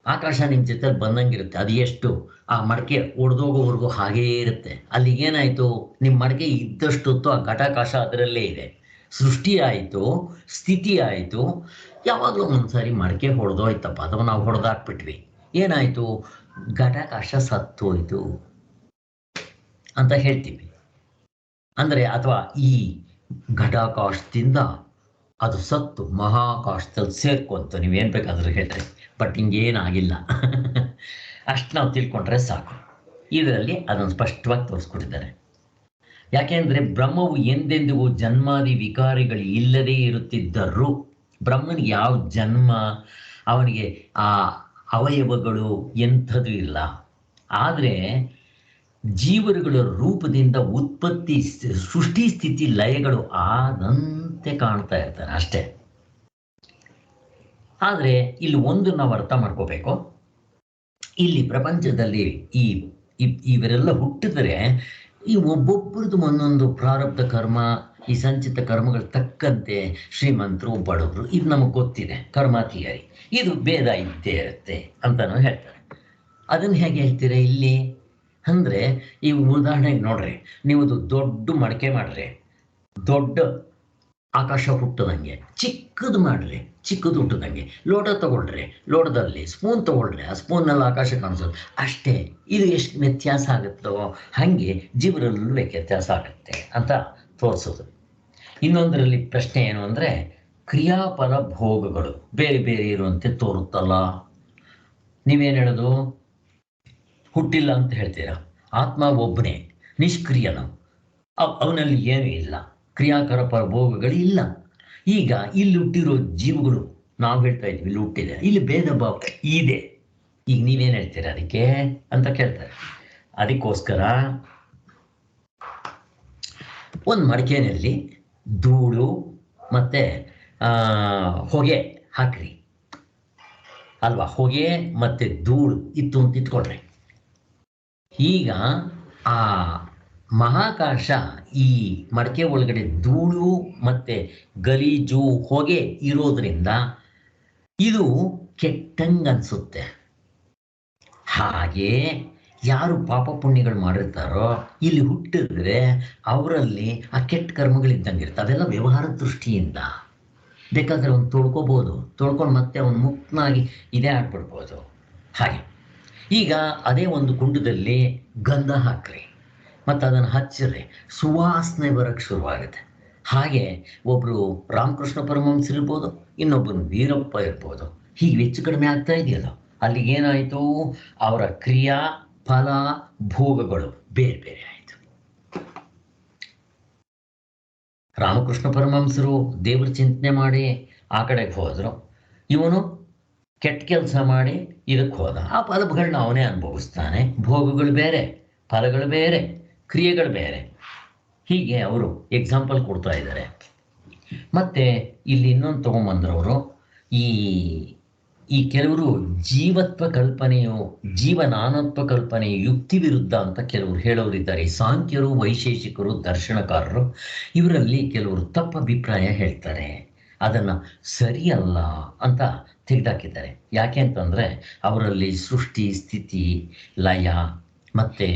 Speaker 1: ಆಕಾಶ ನಿಮ್ಮ ಜೊತೆಲಿ ಬಂದಂಗಿರುತ್ತೆ. ಅದು ಎಷ್ಟು ಆ ಮಡಕೆ ಒಡೆದೋಗೋವರೆಗೂ ಹಾಗೇ ಇರುತ್ತೆ. ಅಲ್ಲಿಗೇನಾಯಿತು, ನಿಮ್ಮ ಮಡಕೆ ಇದ್ದಷ್ಟೊತ್ತು ಆ ಘಟಾಕಾಶ ಅದರಲ್ಲೇ ಇದೆ. ಸೃಷ್ಟಿ ಆಯಿತು, ಸ್ಥಿತಿ ಆಯಿತು. ಯಾವಾಗಲೂ ಒಂದ್ಸಾರಿ ಮಡಕೆ ಹೊಡೆದೋಯ್ತಪ್ಪ, ಅಥವಾ ನಾವು ಹೊಡೆದಾಕ್ಬಿಟ್ವಿ, ಏನಾಯಿತು, ಘಟಾಕಾಶ ಸತ್ತೋಯ್ತು ಅಂತ ಹೇಳ್ತೀವಿ. ಅಂದರೆ ಅಥವಾ ಈ ಘಟಾಕಾಶದಿಂದ ಅದು ಸತ್ತು ಮಹಾಕಾಶದಲ್ಲಿ ಸೇರ್ಕೊಂತು, ನೀವೇನು ಬೇಕಾದರೂ ಹೇಳ್ರಿ, ಬಟ್ ಹಿಂಗೇನಾಗಿಲ್ಲ. ಅಷ್ಟು ನಾವು ತಿಳ್ಕೊಂಡ್ರೆ ಸಾಕು. ಇದರಲ್ಲಿ ಅದನ್ನು ಸ್ಪಷ್ಟವಾಗಿ ತೋರಿಸ್ಕೊಟ್ಟಿದ್ದಾರೆ. ಯಾಕೆಂದರೆ ಬ್ರಹ್ಮವು ಎಂದೆಂದಿಗೂ ಜನ್ಮಾದಿ ವಿಕಾರಿಗಳು ಇಲ್ಲದೇ ಇರುತ್ತಿದ್ದರು. ಬ್ರಹ್ಮನಿಗೆ ಯಾವ ಜನ್ಮ, ಅವನಿಗೆ ಆ ಅವಯವಗಳು ಎಂಥದ್ದು ಇಲ್ಲ. ಆದರೆ ಜೀವರುಗಳ ರೂಪದಿಂದ ಉತ್ಪತ್ತಿ, ಸೃಷ್ಟಿ, ಸ್ಥಿತಿ, ಲಯಗಳು ಆದಂತೆ ಕಾಣ್ತಾ ಇರ್ತಾನೆ ಅಷ್ಟೇ. ಆದರೆ ಇಲ್ಲಿ ಒಂದು ನಾವು ಅರ್ಥ ಮಾಡ್ಕೋಬೇಕು. ಇಲ್ಲಿ ಪ್ರಪಂಚದಲ್ಲಿ ಇವರೆಲ್ಲ ಹುಟ್ಟಿದರೆ ಈ ಒಬ್ಬೊಬ್ಬರದು ಒಂದೊಂದು ಪ್ರಾರಬ್ಧ ಕರ್ಮ, ಈ ಸಂಚಿತ ಕರ್ಮಗಳ ತಕ್ಕಂತೆ ಶ್ರೀಮಂತರು ಬಡವರು, ಇದು ನಮಗೆ ಗೊತ್ತಿದೆ, ಕರ್ಮ ಥಿಯರಿ. ಇದು ಭೇದ ಇದ್ದೇ ಇರುತ್ತೆ ಅಂತಲೂ ಹೇಳ್ತಾರೆ. ಅದನ್ನು ಹೇಗೆ ಹೇಳ್ತೀರಾ ಇಲ್ಲಿ ಅಂದರೆ, ಈ ಉದಾಹರಣೆಗೆ ನೋಡ್ರಿ, ನೀವು ದೊಡ್ಡ ಮಡಕೆ ಮಾಡ್ರಿ, ದೊಡ್ಡ ಆಕಾಶ ಹುಟ್ಟದಂಗೆ, ಚಿಕ್ಕದು ಮಾಡ್ರಿ, ಚಿಕ್ಕದು ಹುಟ್ಟದಂಗೆ, ಲೋಟ ತಗೊಳ್ರಿ, ಲೋಟದಲ್ಲಿ ಸ್ಪೂನ್ ತಗೊಳ್ರಿ, ಆ ಸ್ಪೂನ್ನಲ್ಲಿ ಆಕಾಶ ಕಾಣಿಸೋದು ಅಷ್ಟೇ. ಇದು ಎಷ್ಟು ವ್ಯತ್ಯಾಸ ಆಗುತ್ತೋ ಹಾಗೆ ಜೀವನಲ್ಲೂ ವ್ಯತ್ಯಾಸ ಆಗುತ್ತೆ ಅಂತ ತೋರಿಸೋದು. ಇನ್ನೊಂದರಲ್ಲಿ ಪ್ರಶ್ನೆ ಏನು ಅಂದರೆ, ಕ್ರಿಯಾಪದ ಭೋಗಗಳು ಬೇರೆ ಬೇರೆ ಇರುವಂತೆ ತೋರುತ್ತಲ್ಲ. ನೀವೇನು ಹೇಳೋದು? ಹುಟ್ಟಿಲ್ಲ ಅಂತ ಹೇಳ್ತೀರಾ. ಆತ್ಮ ಒಬ್ಬನೇ, ನಿಷ್ಕ್ರಿಯನು, ಅವನಲ್ಲಿ ಏನೂ ಇಲ್ಲ, ಕ್ರಿಯಾಕರ ಪರಭೋಗಗಳು ಇಲ್ಲ. ಈಗ ಇಲ್ಲಿ ಹುಟ್ಟಿರೋ ಜೀವಗಳು, ನಾವು ಹೇಳ್ತಾ ಇದ್ವಿ ಇಲ್ಲಿ ಹುಟ್ಟಿದೆ, ಇಲ್ಲಿ ಭೇದ ಭಾವ ಇದೆ. ಈಗ ನೀವೇನು ಹೇಳ್ತೀರಾ ಅದಕ್ಕೆ ಅಂತ ಕೇಳ್ತಾರೆ. ಅದಕ್ಕೋಸ್ಕರ ಒಂದು ಮಡಿಕೆಯಲ್ಲಿ ಧೂಳು ಮತ್ತು ಹೊಗೆ ಹಾಕ್ರಿ ಅಲ್ವಾ, ಹೊಗೆ ಮತ್ತು ಧೂಳು ಇತ್ತು ಅಂತ ಇಟ್ಕೊಳ್ರಿ. ಈಗ ಆ ಮಹಾಕಾಶ ಈ ಮಡಕೆ ಒಳಗಡೆ ಧೂಳು ಮತ್ತು ಗಲೀಜು ಹೊಗೆ ಇರೋದ್ರಿಂದ ಇದು ಕೆಟ್ಟಂಗೆ ಅನಿಸುತ್ತೆ. ಹಾಗೆ ಯಾರು ಪಾಪ ಪುಣ್ಯಗಳು ಮಾಡಿರ್ತಾರೋ ಇಲ್ಲಿ ಹುಟ್ಟಿದ್ರೆ ಅವರಲ್ಲಿ ಆ ಕೆಟ್ಟ ಕರ್ಮಗಳಿದ್ದಂಗೆ ಇರ್ತವೆ. ಅವೆಲ್ಲ ವ್ಯವಹಾರ ದೃಷ್ಟಿಯಿಂದ ಬೇಕಾದರೆ ಅವನು ತೊಳ್ಕೊಬೋದು, ತೊಳ್ಕೊಂಡು ಮತ್ತೆ ಅವನು ಮುಕ್ತನಾಗಿ ಇದೇ ಆಡ್ಬಿಡ್ಬೋದು. ಹಾಗೆ ಈಗ ಅದೇ ಒಂದು ಕುಂಡದಲ್ಲಿ ಗಂಧ ಹಾಕ್ರಿ ಮತ್ತು ಅದನ್ನು ಹಚ್ಚಿರಿ, ಸುವಾಸನೆ ಬರೋಕ್ಕೆ ಶುರುವಾಗುತ್ತೆ. ಹಾಗೆ ಒಬ್ಬರು ರಾಮಕೃಷ್ಣ ಪರಮಹಂಸರು ಇರ್ಬೋದು, ಇನ್ನೊಬ್ಬರು ವೀರಪ್ಪ ಇರ್ಬೋದು. ಹೀಗೆ ಹೆಚ್ಚು ಕಡಿಮೆ ಆಗ್ತಾ ಇದೆಯಲ್ಲ, ಅಲ್ಲಿಗೇನಾಯಿತು, ಅವರ ಕ್ರಿಯಾ ಫಲ ಭೋಗಗಳು ಬೇರೆ ಬೇರೆ ಆಯಿತು. ರಾಮಕೃಷ್ಣ ಪರಮಹಂಸರು ದೇವ್ರ ಚಿಂತನೆ ಮಾಡಿ ಆ ಕಡೆಗೆ ಹೋದರು, ಇವನು ಕೆಟ್ಟ ಕೆಲಸ ಮಾಡಿ ಇದಕ್ಕೆ ಹೋದ. ಆ ಫಲಗಳನ್ನ ಅವನೇ ಅನುಭವಿಸ್ತಾನೆ. ಭೋಗಗಳು ಬೇರೆ, ಫಲಗಳು ಬೇರೆ, ಕ್ರಿಯೆಗಳು ಬೇರೆ. ಹೀಗೆ ಅವರು ಎಕ್ಸಾಂಪಲ್ ಕೊಡ್ತಾ ಇದ್ದಾರೆ. ಮತ್ತು ಇಲ್ಲಿ ಇನ್ನೊಂದು ತೊಗೊಂಬಂದ್ರವರು, ಈ ಕೆಲವರು ಜೀವತ್ವ ಕಲ್ಪನೆಯು ಜೀವನಾನತ್ವ ಕಲ್ಪನೆಯು ಯುಕ್ತಿ ವಿರುದ್ಧ ಅಂತ ಕೆಲವರು ಹೇಳೋರಿದ್ದಾರೆ. ಸಾಂಖ್ಯರು, ವೈಶೇಷಿಕರು, ದರ್ಶನಕಾರರು, ಇವರಲ್ಲಿ ಕೆಲವರು ತಪ್ಪು ಅಭಿಪ್ರಾಯ ಹೇಳ್ತಾರೆ. ಅದನ್ನು ಸರಿಯಲ್ಲ ಅಂತ ತೆಗೆದಾಕಿದ್ದಾರೆ. ಯಾಕೆ ಅಂತಂದರೆ ಅವರಲ್ಲಿ ಸೃಷ್ಟಿ, ಸ್ಥಿತಿ, ಲಯ ಮತ್ತು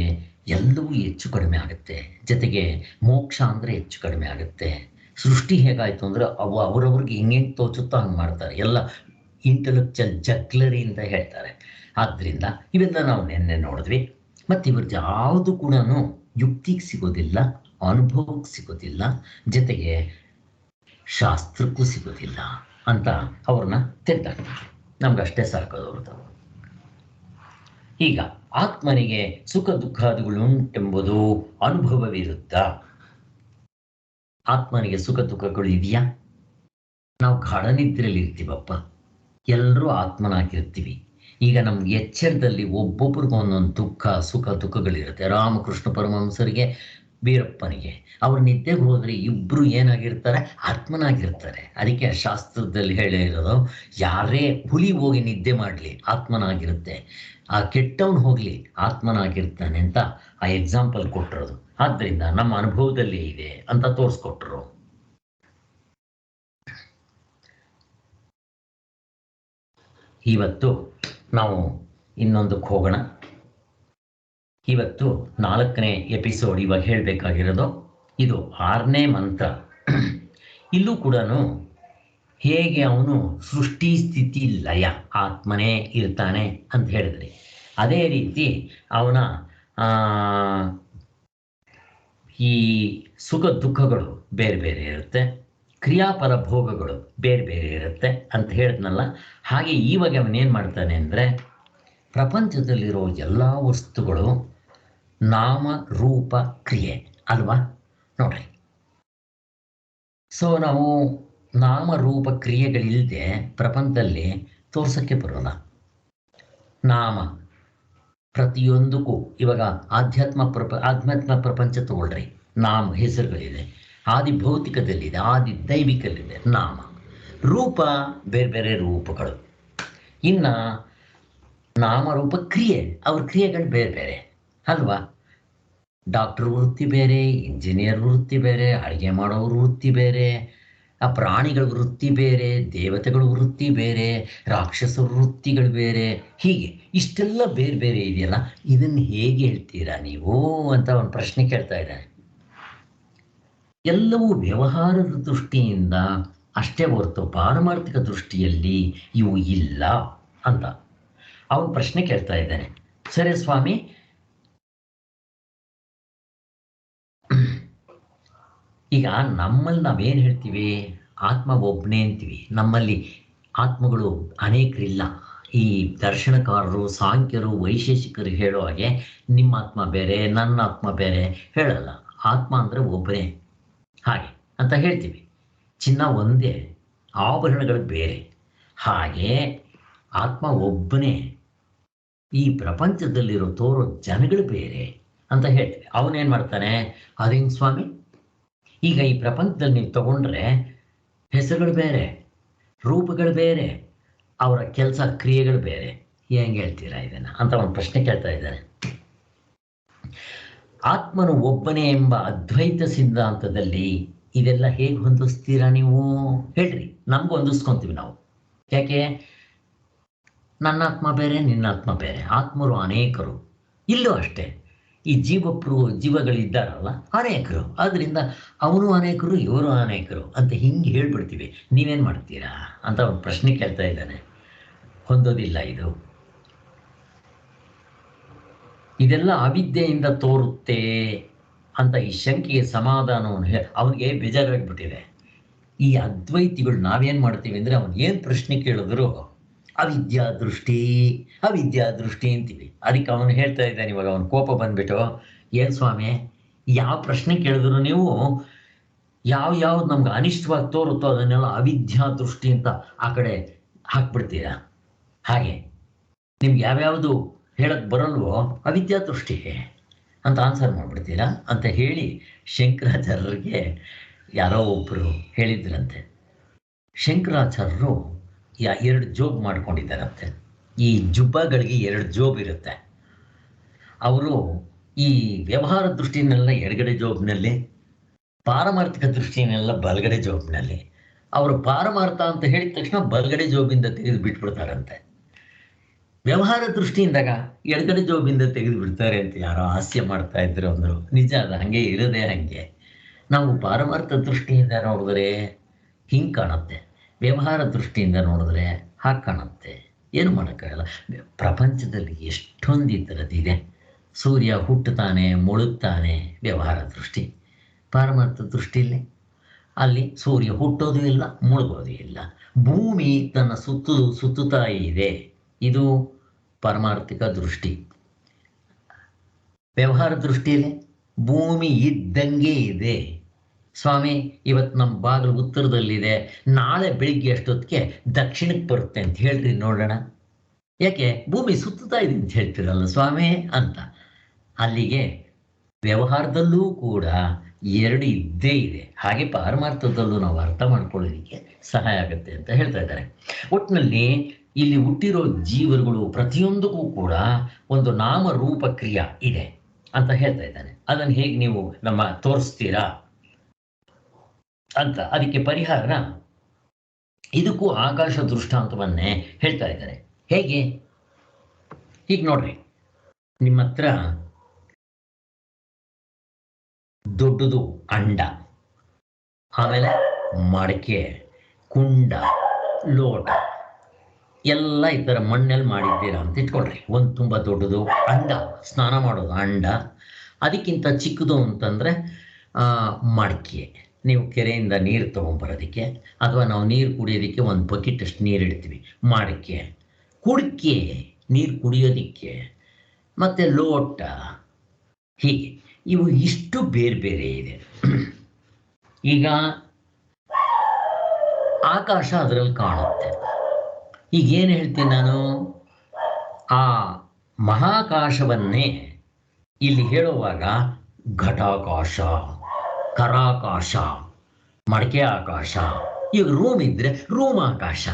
Speaker 1: ಎಲ್ಲವೂ ಹೆಚ್ಚು ಕಡಿಮೆ ಆಗುತ್ತೆ. ಜೊತೆಗೆ ಮೋಕ್ಷ ಅಂದರೆ ಹೆಚ್ಚು ಕಡಿಮೆ ಆಗುತ್ತೆ. ಸೃಷ್ಟಿ ಹೇಗಾಯಿತು ಅಂದರೆ ಅವರವ್ರಿಗೆ ಹೆಂಗೆ ತೋಚುತ್ತೋ ಹಂಗೆ ಮಾಡ್ತಾರೆ. ಎಲ್ಲ ಇಂಟೆಲೆಕ್ಚುಯಲ್ ಜಗ್ಲರಿಯಿಂದ ಹೇಳ್ತಾರೆ. ಆದ್ದರಿಂದ ಇವೆಲ್ಲ ನಾವು ನಿನ್ನೆ ನೋಡಿದ್ವಿ. ಮತ್ತು ಇವ್ರದ್ದು ಯಾವುದು ಕೂಡ ಯುಕ್ತಿಗೆ ಸಿಗೋದಿಲ್ಲ, ಅನುಭವಕ್ಕೆ ಸಿಗೋದಿಲ್ಲ, ಜೊತೆಗೆ ಶಾಸ್ತ್ರಕ್ಕೂ ಸಿಗೋದಿಲ್ಲ ಅಂತ ಅವ್ರನ್ನ ತೆಗೆದಾಕ್ತಾರೆ. ನಮ್ಗಷ್ಟೇ ಸಾಕೋದವ್ರದ್ದು. ಈಗ ಆತ್ಮನಿಗೆ ಸುಖ ದುಃಖಾದಿಗಳು ಉಂಟೆಂಬುದು ಅನುಭವ ವಿರುದ್ಧ. ಆತ್ಮನಿಗೆ ಸುಖ ದುಃಖಗಳು ಇದೆಯಾ? ನಾವು ಗಾಢನಿದ್ರೆಯಲ್ಲಿ ಇರ್ತೀವಪ್ಪ, ಎಲ್ಲರೂ ಆತ್ಮನಾಗಿರ್ತೀವಿ. ಈಗ ನಮ್ಗೆ ಎಚ್ಚರದಲ್ಲಿ ಒಬ್ಬೊಬ್ರಿಗೂ ಒಂದೊಂದು ದುಃಖ ಸುಖ ದುಃಖಗಳಿರುತ್ತೆ. ರಾಮಕೃಷ್ಣ ಪರಮಹಂಸರಿಗೆ, ವೀರಪ್ಪನಿಗೆ ಅವ್ರು ನಿದ್ದೆಗೆ ಹೋದರೆ ಇಬ್ಬರು ಏನಾಗಿರ್ತಾರೆ? ಆತ್ಮನಾಗಿರ್ತಾರೆ. ಅದಕ್ಕೆ ಶಾಸ್ತ್ರದಲ್ಲಿ ಹೇಳಿರೋದು, ಯಾರೇ ಹುಲಿ ಹೋಗಿ ನಿದ್ದೆ ಮಾಡಲಿ ಆತ್ಮನಾಗಿರುತ್ತೆ, ಆ ಕೆಟ್ಟವನು ಹೋಗಲಿ ಆತ್ಮನಾಗಿರ್ತಾನೆ ಅಂತ ಆ ಎಕ್ಸಾಂಪಲ್ ಕೊಟ್ಟಿರೋದು. ಆದ್ದರಿಂದ ನಮ್ಮ ಅನುಭವದಲ್ಲಿ ಇದೆ ಅಂತ ತೋರಿಸ್ಕೊಟ್ರು. ಇವತ್ತು ನಾವು ಇನ್ನೊಂದಕ್ಕೆ ಹೋಗೋಣ. ಇವತ್ತು 4ನೇ ಎಪಿಸೋಡ್ ಇವಾಗ ಹೇಳಬೇಕಾಗಿರೋದು. ಇದು 6ನೇ ಮಂತ್ರ. ಇಲ್ಲೂ ಕೂಡ ಹೇಗೆ ಅವನು ಸೃಷ್ಟಿ ಸ್ಥಿತಿ ಲಯ ಆತ್ಮನೇ ಇರ್ತಾನೆ ಅಂತ ಹೇಳಿದ್ರಿ, ಅದೇ ರೀತಿ ಅವನ ಈ ಸುಖ ದುಃಖಗಳು ಬೇರೆ ಬೇರೆ ಇರುತ್ತೆ, ಕ್ರಿಯಾಪರ ಭೋಗಗಳು ಬೇರೆ ಬೇರೆ ಇರುತ್ತೆ ಅಂತ ಹೇಳಿದ್ನಲ್ಲ. ಹಾಗೆ ಇವಾಗ ಅವನೇನು ಮಾಡ್ತಾನೆ ಅಂದರೆ, ಪ್ರಪಂಚದಲ್ಲಿರೋ ಎಲ್ಲ ವಸ್ತುಗಳು ನಾಮ ರೂಪ ಕ್ರಿಯೆ ಅಲ್ವಾ? ನೋಡ್ರಿ, ಸೊ ನಾವು ನಾಮರೂಪ ಕ್ರಿಯೆಗಳಿಲ್ಲದೆ ಪ್ರಪಂಚದಲ್ಲಿ ತೋರ್ಸೋಕ್ಕೆ ಬರೋಲ್ಲ. ನಾಮ ಪ್ರತಿಯೊಂದಕ್ಕೂ, ಇವಾಗ ಆಧ್ಯಾತ್ಮ ಪ್ರಪಂಚ ತಗೊಳ್ರಿ, ನಾಮ ಹೆಸರುಗಳಿದೆ. ಆದಿ ಭೌತಿಕದಲ್ಲಿದೆ, ಆದಿ ದೈವಿಕಲ್ಲಿದೆ ನಾಮ. ರೂಪ ಬೇರೆ ಬೇರೆ ರೂಪಗಳು. ಇನ್ನು ನಾಮರೂಪ ಕ್ರಿಯೆ, ಅವ್ರ ಕ್ರಿಯೆಗಳು ಬೇರೆ ಬೇರೆ ಅಲ್ವಾ? ಡಾಕ್ಟರ್ ವೃತ್ತಿ ಬೇರೆ, ಇಂಜಿನಿಯರ್ ವೃತ್ತಿ ಬೇರೆ, ಅಡುಗೆ ಮಾಡೋವ್ರ ವೃತ್ತಿ ಬೇರೆ, ಆ ಪ್ರಾಣಿಗಳ ವೃತ್ತಿ ಬೇರೆ, ದೇವತೆಗಳ ವೃತ್ತಿ ಬೇರೆ, ರಾಕ್ಷಸರ ವೃತ್ತಿಗಳು ಬೇರೆ. ಹೀಗೆ ಇಷ್ಟೆಲ್ಲ ಬೇರೆ ಬೇರೆ ಇದೆಯಲ್ಲ, ಇದನ್ನು ಹೇಗೆ ಹೇಳ್ತೀರಾ ನೀವು ಅಂತ ಒಂದು ಪ್ರಶ್ನೆ ಕೇಳ್ತಾ ಇದ್ದಾನೆ. ಎಲ್ಲವೂ ವ್ಯವಹಾರದ ದೃಷ್ಟಿಯಿಂದ ಅಷ್ಟೇ ಹೊರತು ಪಾರಮಾರ್ಥಿಕ ದೃಷ್ಟಿಯಲ್ಲಿ ಇವು ಇಲ್ಲ ಅಂತ ಅವನು ಪ್ರಶ್ನೆ ಕೇಳ್ತಾ ಇದ್ದಾನೆ. ಸರಿ ಸ್ವಾಮಿ, ಈಗ ನಮ್ಮಲ್ಲಿ ನಾವೇನು ಹೇಳ್ತೀವಿ? ಆತ್ಮ ಒಬ್ಬನೇ ಅಂತೀವಿ. ನಮ್ಮಲ್ಲಿ ಆತ್ಮಗಳು ಅನೇಕರಿಲ್ಲ. ಈ ದರ್ಶನಕಾರರು, ಸಾಂಖ್ಯರು, ವೈಶೇಷಿಕರು ಹೇಳೋ ಹಾಗೆ ನಿಮ್ಮ ಆತ್ಮ ಬೇರೆ, ನನ್ನ ಆತ್ಮ ಬೇರೆ ಹೇಳಲ್ಲ. ಆತ್ಮ ಅಂದರೆ ಒಬ್ಬನೇ ಹಾಗೆ ಅಂತ ಹೇಳ್ತೀವಿ. ಚಿನ್ನ ಒಂದೇ, ಆಭರಣಗಳು ಬೇರೆ. ಹಾಗೆ ಆತ್ಮ ಒಬ್ಬನೇ, ಈ ಪ್ರಪಂಚದಲ್ಲಿರೋ ತೋರೋ ಜನಗಳು ಬೇರೆ ಅಂತ ಹೇಳ್ತೀವಿ. ಅವನೇನು ಮಾಡ್ತಾನೆ, ಅದೇನು ಸ್ವಾಮಿ, ಈಗ ಈ ಪ್ರಪಂಚದಲ್ಲಿ ನೀವು ತಗೊಂಡ್ರೆ ಹೆಸರುಗಳು ಬೇರೆ, ರೂಪಗಳು ಬೇರೆ, ಅವರ ಕೆಲಸ ಕ್ರಿಯೆಗಳು ಬೇರೆ, ಹೆಂಗೆ ಹೇಳ್ತೀರಾ ಇದನ್ನು ಅಂತ ಒಂದು ಪ್ರಶ್ನೆ ಕೇಳ್ತಾ ಇದ್ದಾನೆ. ಆತ್ಮನು ಒಬ್ಬನೇ ಎಂಬ ಅದ್ವೈತ ಸಿದ್ಧಾಂತದಲ್ಲಿ ಇದೆಲ್ಲ ಹೇಗೆ ಹೊಂದಿಸ್ತೀರಾ ನೀವು? ಹೇಳ್ರಿ, ನಮ್ಗೆ ಹೊಂದಿಸ್ಕೊಂತೀವಿ ನಾವು. ಯಾಕೆ? ನನ್ನ ಆತ್ಮ ಬೇರೆ, ನಿನ್ನ ಆತ್ಮ ಬೇರೆ, ಆತ್ಮರು ಅನೇಕರು. ಇಲ್ಲೂ ಅಷ್ಟೇ, ಈ ಜೀವಗಳಿದ್ದಾರಲ್ಲ ಅನೇಕರು, ಆದ್ದರಿಂದ ಅವನು ಅನೇಕರು, ಇವರು ಅನೇಕರು ಅಂತ ಹಿಂಗೆ ಹೇಳ್ಬಿಡ್ತೀವಿ. ನೀವೇನು ಮಾಡ್ತೀರಾ ಅಂತ ಒಂದು ಪ್ರಶ್ನೆ ಕೇಳ್ತಾ ಇದ್ದಾನೆ. ಹೊಂದೋದಿಲ್ಲ ಇದು. ಇದೆಲ್ಲ ಅವಿದ್ಯೆಯಿಂದ ತೋರುತ್ತೆ ಅಂತ ಈ ಶಂಕೆಗೆ ಸಮಾಧಾನವನ್ನು ಅವನಿಗೆ ಬೇಜಾರಾಗ್ಬಿಟ್ಟಿದೆ. ಈ ಅದ್ವೈತಿಗಳು ನಾವೇನು ಮಾಡ್ತೀವಿ ಅಂದರೆ, ಅವನು ಏನು ಪ್ರಶ್ನೆ ಕೇಳಿದ್ರು ಅವಿದ್ಯಾ ದೃಷ್ಟಿ ಅಂತೀವಿ. ಅದಕ್ಕೆ ಅವನು ಹೇಳ್ತಾ ಇದ್ದಾನೆ, ಇವಾಗ ಅವನು ಕೋಪ ಬಂದ್ಬಿಟ್ಟು, ಏನು ಸ್ವಾಮಿ, ಯಾವ ಪ್ರಶ್ನೆ ಕೇಳಿದ್ರು ನೀವು ಯಾವ್ದು ನಮ್ಗೆ ಅನಿಷ್ಟವಾಗಿ ತೋರುತ್ತೋ ಅದನ್ನೆಲ್ಲ ಅವಿದ್ಯಾ ದೃಷ್ಟಿ ಅಂತ ಆ ಕಡೆ ಹಾಕ್ಬಿಡ್ತೀರಾ. ಹಾಗೆ ನಿಮ್ಗೆ ಯಾವ್ಯಾವುದು ಹೇಳಕ್ಕೆ ಬರಲ್ವೋ ಅವಿದ್ಯಾ ದೃಷ್ಟಿಗೆ ಅಂತ ಆನ್ಸರ್ ಮಾಡಿಬಿಡ್ತೀರಾ ಅಂತ ಹೇಳಿ ಶಂಕರಾಚಾರ್ಯರಿಗೆ ಯಾರೋ ಒಬ್ಬರು ಹೇಳಿದ್ರಂತೆ. ಶಂಕರಾಚಾರ್ಯರು 2 ಜೋಬ್ ಮಾಡ್ಕೊಂಡಿದ್ದಾರಂತೆ. ಈ ಜುಬ್ಬಗಳಿಗೆ 2 ಜೋಬ್ ಇರುತ್ತೆ. ಅವರು ಈ ವ್ಯವಹಾರ ದೃಷ್ಟಿನೆಲ್ಲ ಎಡಗಡೆ ಜೋಬ್ನಲ್ಲಿ, ಪಾರಮಾರ್ಥಿಕ ದೃಷ್ಟಿನೆಲ್ಲ ಬಲಗಡೆ ಜೋಬ್ನಲ್ಲಿ. ಅವರು ಪಾರಮಾರ್ಥ ಅಂತ ಹೇಳಿದ ತಕ್ಷಣ ಬಲಗಡೆ ಜೋಬಿಂದ ತೆಗೆದು ಬಿಟ್ಬಿಡ್ತಾರಂತೆ. ವ್ಯವಹಾರ ದೃಷ್ಟಿಯಿಂದಾಗ ಎಡಗಡೆ ಜೋಬಿಂದ ತೆಗೆದು ಬಿಡ್ತಾರೆ ಅಂತ ಯಾರೋ ಹಾಸ್ಯ ಮಾಡ್ತಾ ಇದ್ರು ಅಂದರು. ನಿಜ, ಅದು ಹಂಗೆ ಇರೋದೇ ಹಂಗೆ. ನಾವು ಪಾರಮಾರ್ಥ ದೃಷ್ಟಿಯಿಂದ ನೋಡಿದ್ರೆ ಹಿಂಗೆ ಕಾಣುತ್ತೆ, ವ್ಯವಹಾರ ದೃಷ್ಟಿಯಿಂದ ನೋಡಿದ್ರೆ ಹಾಗೆ ಕಾಣುತ್ತೆ. ಏನು ಮಾಡೋಕ್ಕಾಗಲ್ಲ. ಪ್ರಪಂಚದಲ್ಲಿ ಎಷ್ಟೊಂದು ಈ ಥರದ್ದಿದೆ. ಸೂರ್ಯ ಹುಟ್ಟುತ್ತಾನೆ, ಮುಳುಗ್ತಾನೆ, ವ್ಯವಹಾರ ದೃಷ್ಟಿ. ಪಾರಮಾರ್ಥ ದೃಷ್ಟಿಯಲ್ಲಿ ಅಲ್ಲಿ ಸೂರ್ಯ ಹುಟ್ಟೋದು ಇಲ್ಲ, ಮುಳುಗೋದು ಇಲ್ಲ. ಭೂಮಿ ತನ್ನ ಸುತ್ತುತ್ತಾ ಇದೆ, ಇದು ಪಾರಮಾರ್ಥಿಕ ದೃಷ್ಟಿ. ವ್ಯವಹಾರ ದೃಷ್ಟಿಯಲ್ಲಿ ಭೂಮಿ ಇದ್ದಂಗೆ ಇದೆ. ಸ್ವಾಮಿ, ಇವತ್ತು ನಮ್ಮ ಬಾಗಿಲು ಉತ್ತರದಲ್ಲಿದೆ, ನಾಳೆ ಬೆಳಿಗ್ಗೆ ಅಷ್ಟೊತ್ತಿಗೆ ದಕ್ಷಿಣಕ್ಕೆ ಬರುತ್ತೆ ಅಂತ ಹೇಳ್ರಿ ನೋಡೋಣ. ಯಾಕೆ? ಭೂಮಿ ಸುತ್ತುತ್ತಾ ಇದೆ ಅಂತ ಹೇಳ್ತೀರಲ್ಲ ಸ್ವಾಮಿ ಅಂತ. ಅಲ್ಲಿಗೆ ವ್ಯವಹಾರದಲ್ಲೂ ಕೂಡ ಎರಡು ಇದ್ದೇ ಇದೆ. ಹಾಗೆ ಪಾರಮಾರ್ಥದಲ್ಲೂ ನಾವು ಅರ್ಥ ಮಾಡ್ಕೊಳ್ಳೋದಕ್ಕೆ ಸಹಾಯ ಆಗುತ್ತೆ ಅಂತ ಹೇಳ್ತಾ ಇದ್ದಾರೆ. ಒಟ್ಟಿನಲ್ಲಿ ಇಲ್ಲಿ ಹುಟ್ಟಿರೋ ಜೀವರುಗಳು ಪ್ರತಿಯೊಂದಕ್ಕೂ ಕೂಡ ಒಂದು ನಾಮರೂಪ ಕ್ರಿಯೆ ಇದೆ ಅಂತ ಹೇಳ್ತಾ ಇದ್ದಾನೆ. ಅದನ್ನು ಹೇಗೆ ನೀವು ನಮ್ಮ ತೋರಿಸ್ತೀರಾ ಅಂತ. ಅದಕ್ಕೆ ಪರಿಹಾರ ಇದಕ್ಕೂ ಆಕಾಶ ದೃಷ್ಟಾಂತವನ್ನೇ ಹೇಳ್ತಾ ಇದ್ದಾರೆ. ಹೇಗೆ? ಈಗ ನೋಡ್ರಿ, ನಿಮ್ಮ ಹತ್ರ ದೊಡ್ಡದು ಅಂಡ, ಆಮೇಲೆ ಮಡಕೆ, ಕುಂಡ, ಲೋಟ ಎಲ್ಲ ಈ ಥರ ಮಣ್ಣಲ್ಲಿ ಮಾಡಿದ್ದೀರಾ ಅಂತ ಇಟ್ಕೊಳ್ರಿ. ಒಂದು ತುಂಬ ದೊಡ್ಡದು ಅಂಡ, ಸ್ನಾನ ಮಾಡೋದು ಅಂಡ. ಅದಕ್ಕಿಂತ ಚಿಕ್ಕದು ಅಂತಂದರೆ ಮಡಕೆ, ನೀವು ಕೆರೆಯಿಂದ ನೀರು ತೊಗೊಂಬರೋದಕ್ಕೆ ಅಥವಾ ನಾವು ನೀರು ಕುಡಿಯೋದಕ್ಕೆ ಒಂದು ಬಕೆಟ್ ಅಷ್ಟು ನೀರು ಇಡ್ತೀವಿ. ಮಡಕೆ, ಕುಡಿಕೆ ನೀರು ಕುಡಿಯೋದಕ್ಕೆ, ಮತ್ತು ಲೋಟ, ಹೀಗೆ ಇವು ಇಷ್ಟು ಬೇರೆ ಬೇರೆ ಇದೆ. ಈಗ ಆಕಾಶ ಅದರಲ್ಲಿ ಕಾಣುತ್ತೆ. ಈಗ ಏನು ಹೇಳ್ತೀನಿ ನಾನು, ಆ ಮಹಾಕಾಶವನ್ನೇ ಇಲ್ಲಿ ಹೇಳುವಾಗ ಘಟಾಕಾಶ, ಕರಾಕಾಶ, ಮಡಕೆ ಆಕಾಶ, ಈಗ ರೂಮ್ ಇದ್ದರೆ ರೂಮ್ ಆಕಾಶ.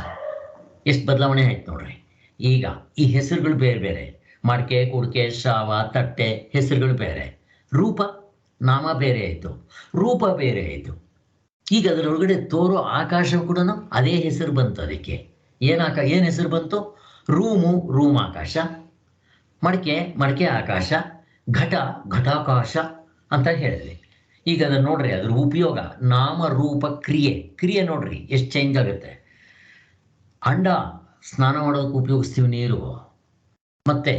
Speaker 1: ಎಷ್ಟು ಬದಲಾವಣೆ ಆಯ್ತು ನೋಡ್ರಿ. ಈಗ ಈ ಹೆಸರುಗಳು ಬೇರೆ ಬೇರೆ, ಮಡಕೆ, ಕುಡಿಕೆ, ಶಾವ, ತಟ್ಟೆ ಹೆಸರುಗಳು ಬೇರೆ, ರೂಪ ನಾಮ ಬೇರೆ ಆಯಿತು, ರೂಪ ಬೇರೆ ಆಯಿತು. ಈಗ ಅದರೊಳಗಡೆ ತೋರೋ ಆಕಾಶ ಕೂಡ ಅದೇ ಹೆಸರು ಬಂತು. ಅದಕ್ಕೆ ಏನು ಹೆಸರು ಬಂತು? ರೂಮ್ ಆಕಾಶ, ಮಡಕೆ ಆಕಾಶ, ಘಟಾಕಾಶ ಅಂತ ಹೇಳಿದ್ವಿ. ಈಗ ಅದನ್ನು ನೋಡ್ರಿ, ಅದ್ರ ಉಪಯೋಗ ನಾಮರೂಪ ಕ್ರಿಯೆ ನೋಡ್ರಿ ಎಷ್ಟು ಚೇಂಜ್ ಆಗುತ್ತೆ. ಅಂಡ ಸ್ನಾನ ಮಾಡೋದಕ್ಕೆ ಉಪಯೋಗಿಸ್ತೀವಿ ನೀರು, ಮತ್ತೆ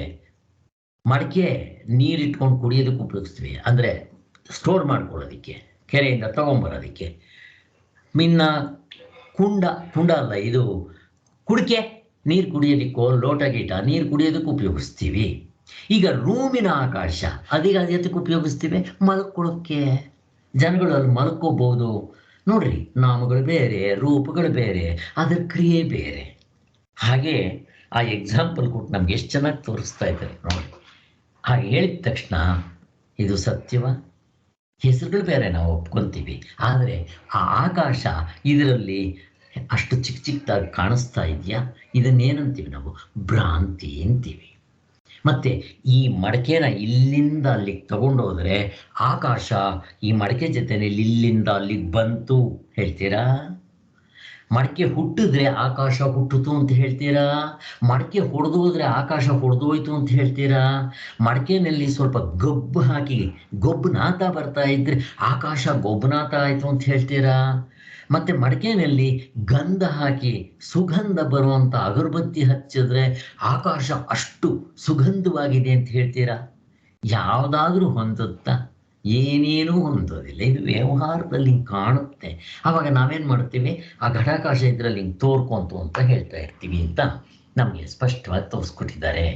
Speaker 1: ಮಡಕೆ ನೀರಿಟ್ಕೊಂಡು ಕುಡಿಯೋದಕ್ಕೆ ಉಪಯೋಗಿಸ್ತೀವಿ, ಅಂದರೆ ಸ್ಟೋರ್ ಮಾಡ್ಕೊಳ್ಳೋದಕ್ಕೆ, ಕೆರೆಯಿಂದ ತಗೊಂಬರೋದಕ್ಕೆ. ಮಿನ್ನ ಕುಂಡ ಅಲ್ಲ, ಇದು ಕುಡಿಕೆ, ನೀರು ಕುಡಿಯೋದಕ್ಕೋ, ಲೋಟ ಗೀಟ ನೀರು ಕುಡಿಯೋದಕ್ಕೆ ಉಪಯೋಗಿಸ್ತೀವಿ. ಈಗ ರೂಮಿನ ಆಕಾಶ ಅದೀಗ ಅದಕ್ಕೆ ಉಪಯೋಗಿಸ್ತೀವಿ ಮಲ್ಕೊಳ್ಳೋಕ್ಕೆ. ಜನಗಳು ಅಲ್ಲಿ ಮಲ್ಕೋಬಹುದು ನೋಡ್ರಿ. ನಾಮಗಳು ಬೇರೆ, ರೂಪಗಳು ಬೇರೆ, ಅದರ ಕ್ರಿಯೆ ಬೇರೆ. ಹಾಗೆ ಆ ಎಕ್ಸಾಂಪಲ್ ಕೊಟ್ಟು ನಮ್ಗೆ ಎಷ್ಟು ಚೆನ್ನಾಗಿ ತೋರಿಸ್ತಾ ಇದ್ದಾರೆ ನೋಡಿ. ಹಾಗೆ ಹೇಳಿದ ತಕ್ಷಣ ಇದು ಸತ್ಯವ? ಹೆಸರುಗಳು ಬೇರೆ ನಾವು ಒಪ್ಕೊತೀವಿ, ಆದರೆ ಆ ಆಕಾಶ ಇದರಲ್ಲಿ ಅಷ್ಟು ಚಿಕ್ಕದಾಗಿ ಕಾಣಿಸ್ತಾ ಇದೆಯಾ? ಇದನ್ನೇನಂತೀವಿ ನಾವು? ಭ್ರಾಂತಿ ಅಂತೀವಿ. ಮತ್ತು ಈ ಮಡಕೆನ ಇಲ್ಲಿಂದ ಅಲ್ಲಿಗೆ ತಗೊಂಡೋದ್ರೆ ಆಕಾಶ ಈ ಮಡಕೆ ಜೊತೆಯಲ್ಲಿ ಇಲ್ಲಿಂದ ಅಲ್ಲಿಗೆ ಬಂತು ಹೇಳ್ತೀರಾ? ಮಡಕೆ ಹುಟ್ಟಿದ್ರೆ ಆಕಾಶ ಹುಟ್ಟಿತು ಅಂತ ಹೇಳ್ತೀರಾ? ಮಡಕೆ ಹೊಡೆದು ಹೋದ್ರೆ ಆಕಾಶ ಹೊಡೆದೋಯ್ತು ಅಂತ ಹೇಳ್ತೀರಾ? ಮಡಕೆನಲ್ಲಿ ಸ್ವಲ್ಪ ಗೊಬ್ಬು ಹಾಕಿ ಗೊಬ್ಬನಾಥ ಬರ್ತಾ ಇದ್ರೆ ಆಕಾಶ ಗೊಬ್ಬನಾಥ ಆಯಿತು ಅಂತ ಹೇಳ್ತೀರಾ? ಮತ್ತು ಮಡಕೆನಲ್ಲಿ ಗಂಧ ಹಾಕಿ ಸುಗಂಧ ಬರುವಂಥ ಅಗರಬತ್ತಿ ಹಚ್ಚಿದ್ರೆ ಆಕಾಶ ಅಷ್ಟು ಸುಗಂಧವಾಗಿದೆ ಅಂತ ಹೇಳ್ತೀರಾ? ಯಾವುದಾದ್ರೂ ಹೊಂದುತ್ತಾ? ಏನೇನೂ ಹೊಂದೋದಿಲ್ಲ. ಇದು ವ್ಯವಹಾರದಲ್ಲಿ ಹಿಂಗೆ ಕಾಣುತ್ತೆ. ಆವಾಗ ನಾವೇನು ಮಾಡ್ತೀವಿ? ಆ ಘಟಾಕಾಶ ಇದರಲ್ಲಿ ಹಿಂಗೆ ತೋರ್ಕೊಂತು ಅಂತ ಹೇಳ್ತಾ ಇರ್ತೀವಿ ಅಂತ ನಮಗೆ ಸ್ಪಷ್ಟವಾಗಿ ತೋರಿಸ್ಕೊಟ್ಟಿದ್ದಾರೆ.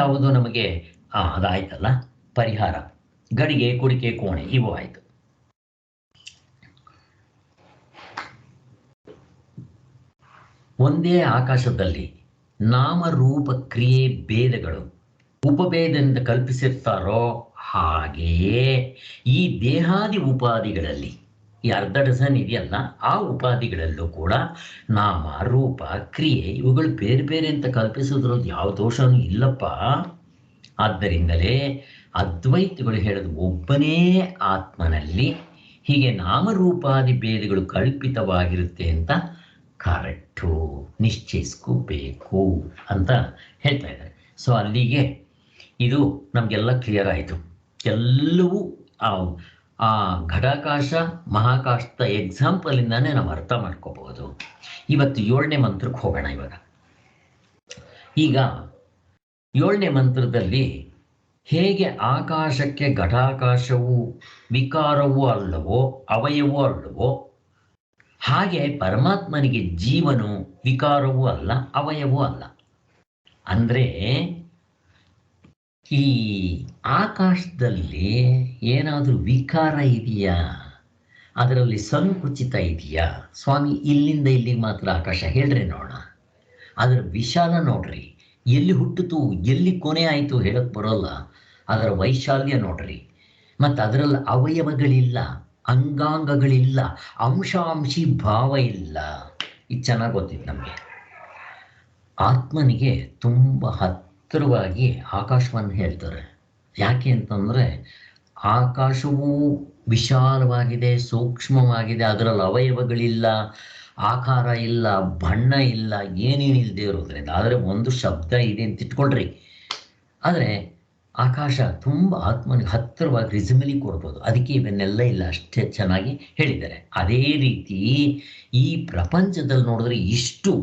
Speaker 1: ಯಾವುದು ನಮಗೆ ಅದಾಯ್ತಲ್ಲ ಪರಿಹಾರ. ಗಡಿಗೆ, ಕುಡಿಕೆ, ಕೋಣೆ ಇವು ಆಯಿತು. ಒಂದೇ ಆಕಾಶದಲ್ಲಿ ನಾಮರೂಪ ಕ್ರಿಯೆ ಭೇದಗಳು ಉಪಭೇದದಿಂದ ಕಲ್ಪಿಸಿರ್ತಾರೋ ಹಾಗೆಯೇ ಈ ದೇಹಾದಿ ಉಪಾಧಿಗಳಲ್ಲಿ ಈ 12 ಡಜನ್ ಇದೆಯಲ್ಲ, ಆ ಉಪಾಧಿಗಳಲ್ಲೂ ಕೂಡ ನಾಮ, ರೂಪ, ಕ್ರಿಯೆ ಇವುಗಳು ಬೇರೆ ಬೇರೆ ಅಂತ ಕಲ್ಪಿಸೋದ್ರಲ್ಲಿ ಯಾವ ದೋಷನೂ ಇಲ್ಲಪ್ಪ. ಆದ್ದರಿಂದಲೇ ಅದ್ವೈತಗಳು ಹೇಳೋದು ಒಬ್ಬನೇ ಆತ್ಮನಲ್ಲಿ ಹೀಗೆ ನಾಮರೂಪಾದಿ ಭೇದಗಳು ಕಲ್ಪಿತವಾಗಿರುತ್ತೆ ಅಂತ ಕರೆಕ್ಟು ನಿಶ್ಚಯಿಸ್ಕೋಬೇಕು ಅಂತ ಹೇಳ್ತಾ ಇದ್ದಾರೆ. ಸೊ ಅಲ್ಲಿಗೆ ಇದು ನಮಗೆಲ್ಲ ಕ್ಲಿಯರ್ ಆಯಿತು. ಎಲ್ಲವೂ ಆ ಘಟಾಕಾಶ ಮಹಾಕಾಶದ ಎಕ್ಸಾಂಪಲಿಂದಾನೇ ನಾವು ಅರ್ಥ ಮಾಡ್ಕೋಬಹುದು. ಇವತ್ತು 7ನೇ ಮಂತ್ರಕ್ಕೆ ಹೋಗೋಣ. ಈಗ 7ನೇ ಮಂತ್ರದಲ್ಲಿ ಹೇಗೆ ಆಕಾಶಕ್ಕೆ ಘಟಾಕಾಶವು ವಿಕಾರವೂ ಅಲ್ಲವೋ ಅವಯವೂ ಅಲ್ಲವೋ, ಹಾಗೆ ಪರಮಾತ್ಮನಿಗೆ ಜೀವನು ವಿಕಾರವೂ ಅಲ್ಲ ಅವಯವೂ ಅಲ್ಲ. ಅಂದರೆ ಈ ಆಕಾಶದಲ್ಲಿ ಏನಾದರೂ ವಿಕಾರ ಇದೆಯಾ, ಅದರಲ್ಲಿ ಸಂಕುಚಿತ ಇದೆಯಾ? ಸ್ವಾಮಿ ಇಲ್ಲಿಂದ ಇಲ್ಲಿಗೆ ಮಾತ್ರ ಆಕಾಶ ಹೇಳ್ರಿ ನೋಡೋಣ. ಅದರ ವಿಶಾಲ ನೋಡ್ರಿ, ಎಲ್ಲಿ ಹುಟ್ಟಿತು ಎಲ್ಲಿ ಕೊನೆ ಆಯಿತು ಹೇಳಕ್ಕೆ ಬರೋಲ್ಲ. ಅದರ ವೈಶಾಲ್ಯ ನೋಡ್ರಿ. ಮತ್ತು ಅದರಲ್ಲಿ ಅವಯವಗಳಿಲ್ಲ, ಅಂಗಾಂಗಗಳಿಲ್ಲ, ಅಂಶಾಂಶಿ ಭಾವ ಇಲ್ಲ. ಇದು ಚೆನ್ನಾಗಿ ಗೊತ್ತಿತ್ತು ನಮಗೆ. ಆತ್ಮನಿಗೆ ತುಂಬ ಹತ್ತಿರವಾಗಿ ಆಕಾಶವನ್ನು ಹೇಳ್ತಾರೆ. ಯಾಕೆ ಅಂತಂದರೆ ಆಕಾಶವೂ ವಿಶಾಲವಾಗಿದೆ, ಸೂಕ್ಷ್ಮವಾಗಿದೆ. ಅದರಲ್ಲಿ ಅವಯವಗಳಿಲ್ಲ, ಆಕಾರ ಇಲ್ಲ, ಬಣ್ಣ ಇಲ್ಲ, ಏನೇನಿಲ್ಲದೆ ಇರೋದ್ರಿಂದ. ಆದರೆ ಒಂದು ಶಬ್ದ ಇದೆ ಅಂತ ಇಟ್ಕೊಳ್ರಿ. ಆದರೆ ಆಕಾಶ ತುಂಬ ಆತ್ಮನಿಗೆ ಹತ್ತಿರವಾಗಿ ರಿಸಮಲಿ ಕೊಡ್ಬೋದು. ಅದಕ್ಕೆ ಇವನ್ನೆಲ್ಲ ಇಲ್ಲ, ಅಷ್ಟೇ ಚೆನ್ನಾಗಿ ಹೇಳಿದ್ದಾರೆ. ಅದೇ ರೀತಿ ಈ ಪ್ರಪಂಚದಲ್ಲಿ ನೋಡಿದ್ರೆ ಇಷ್ಟು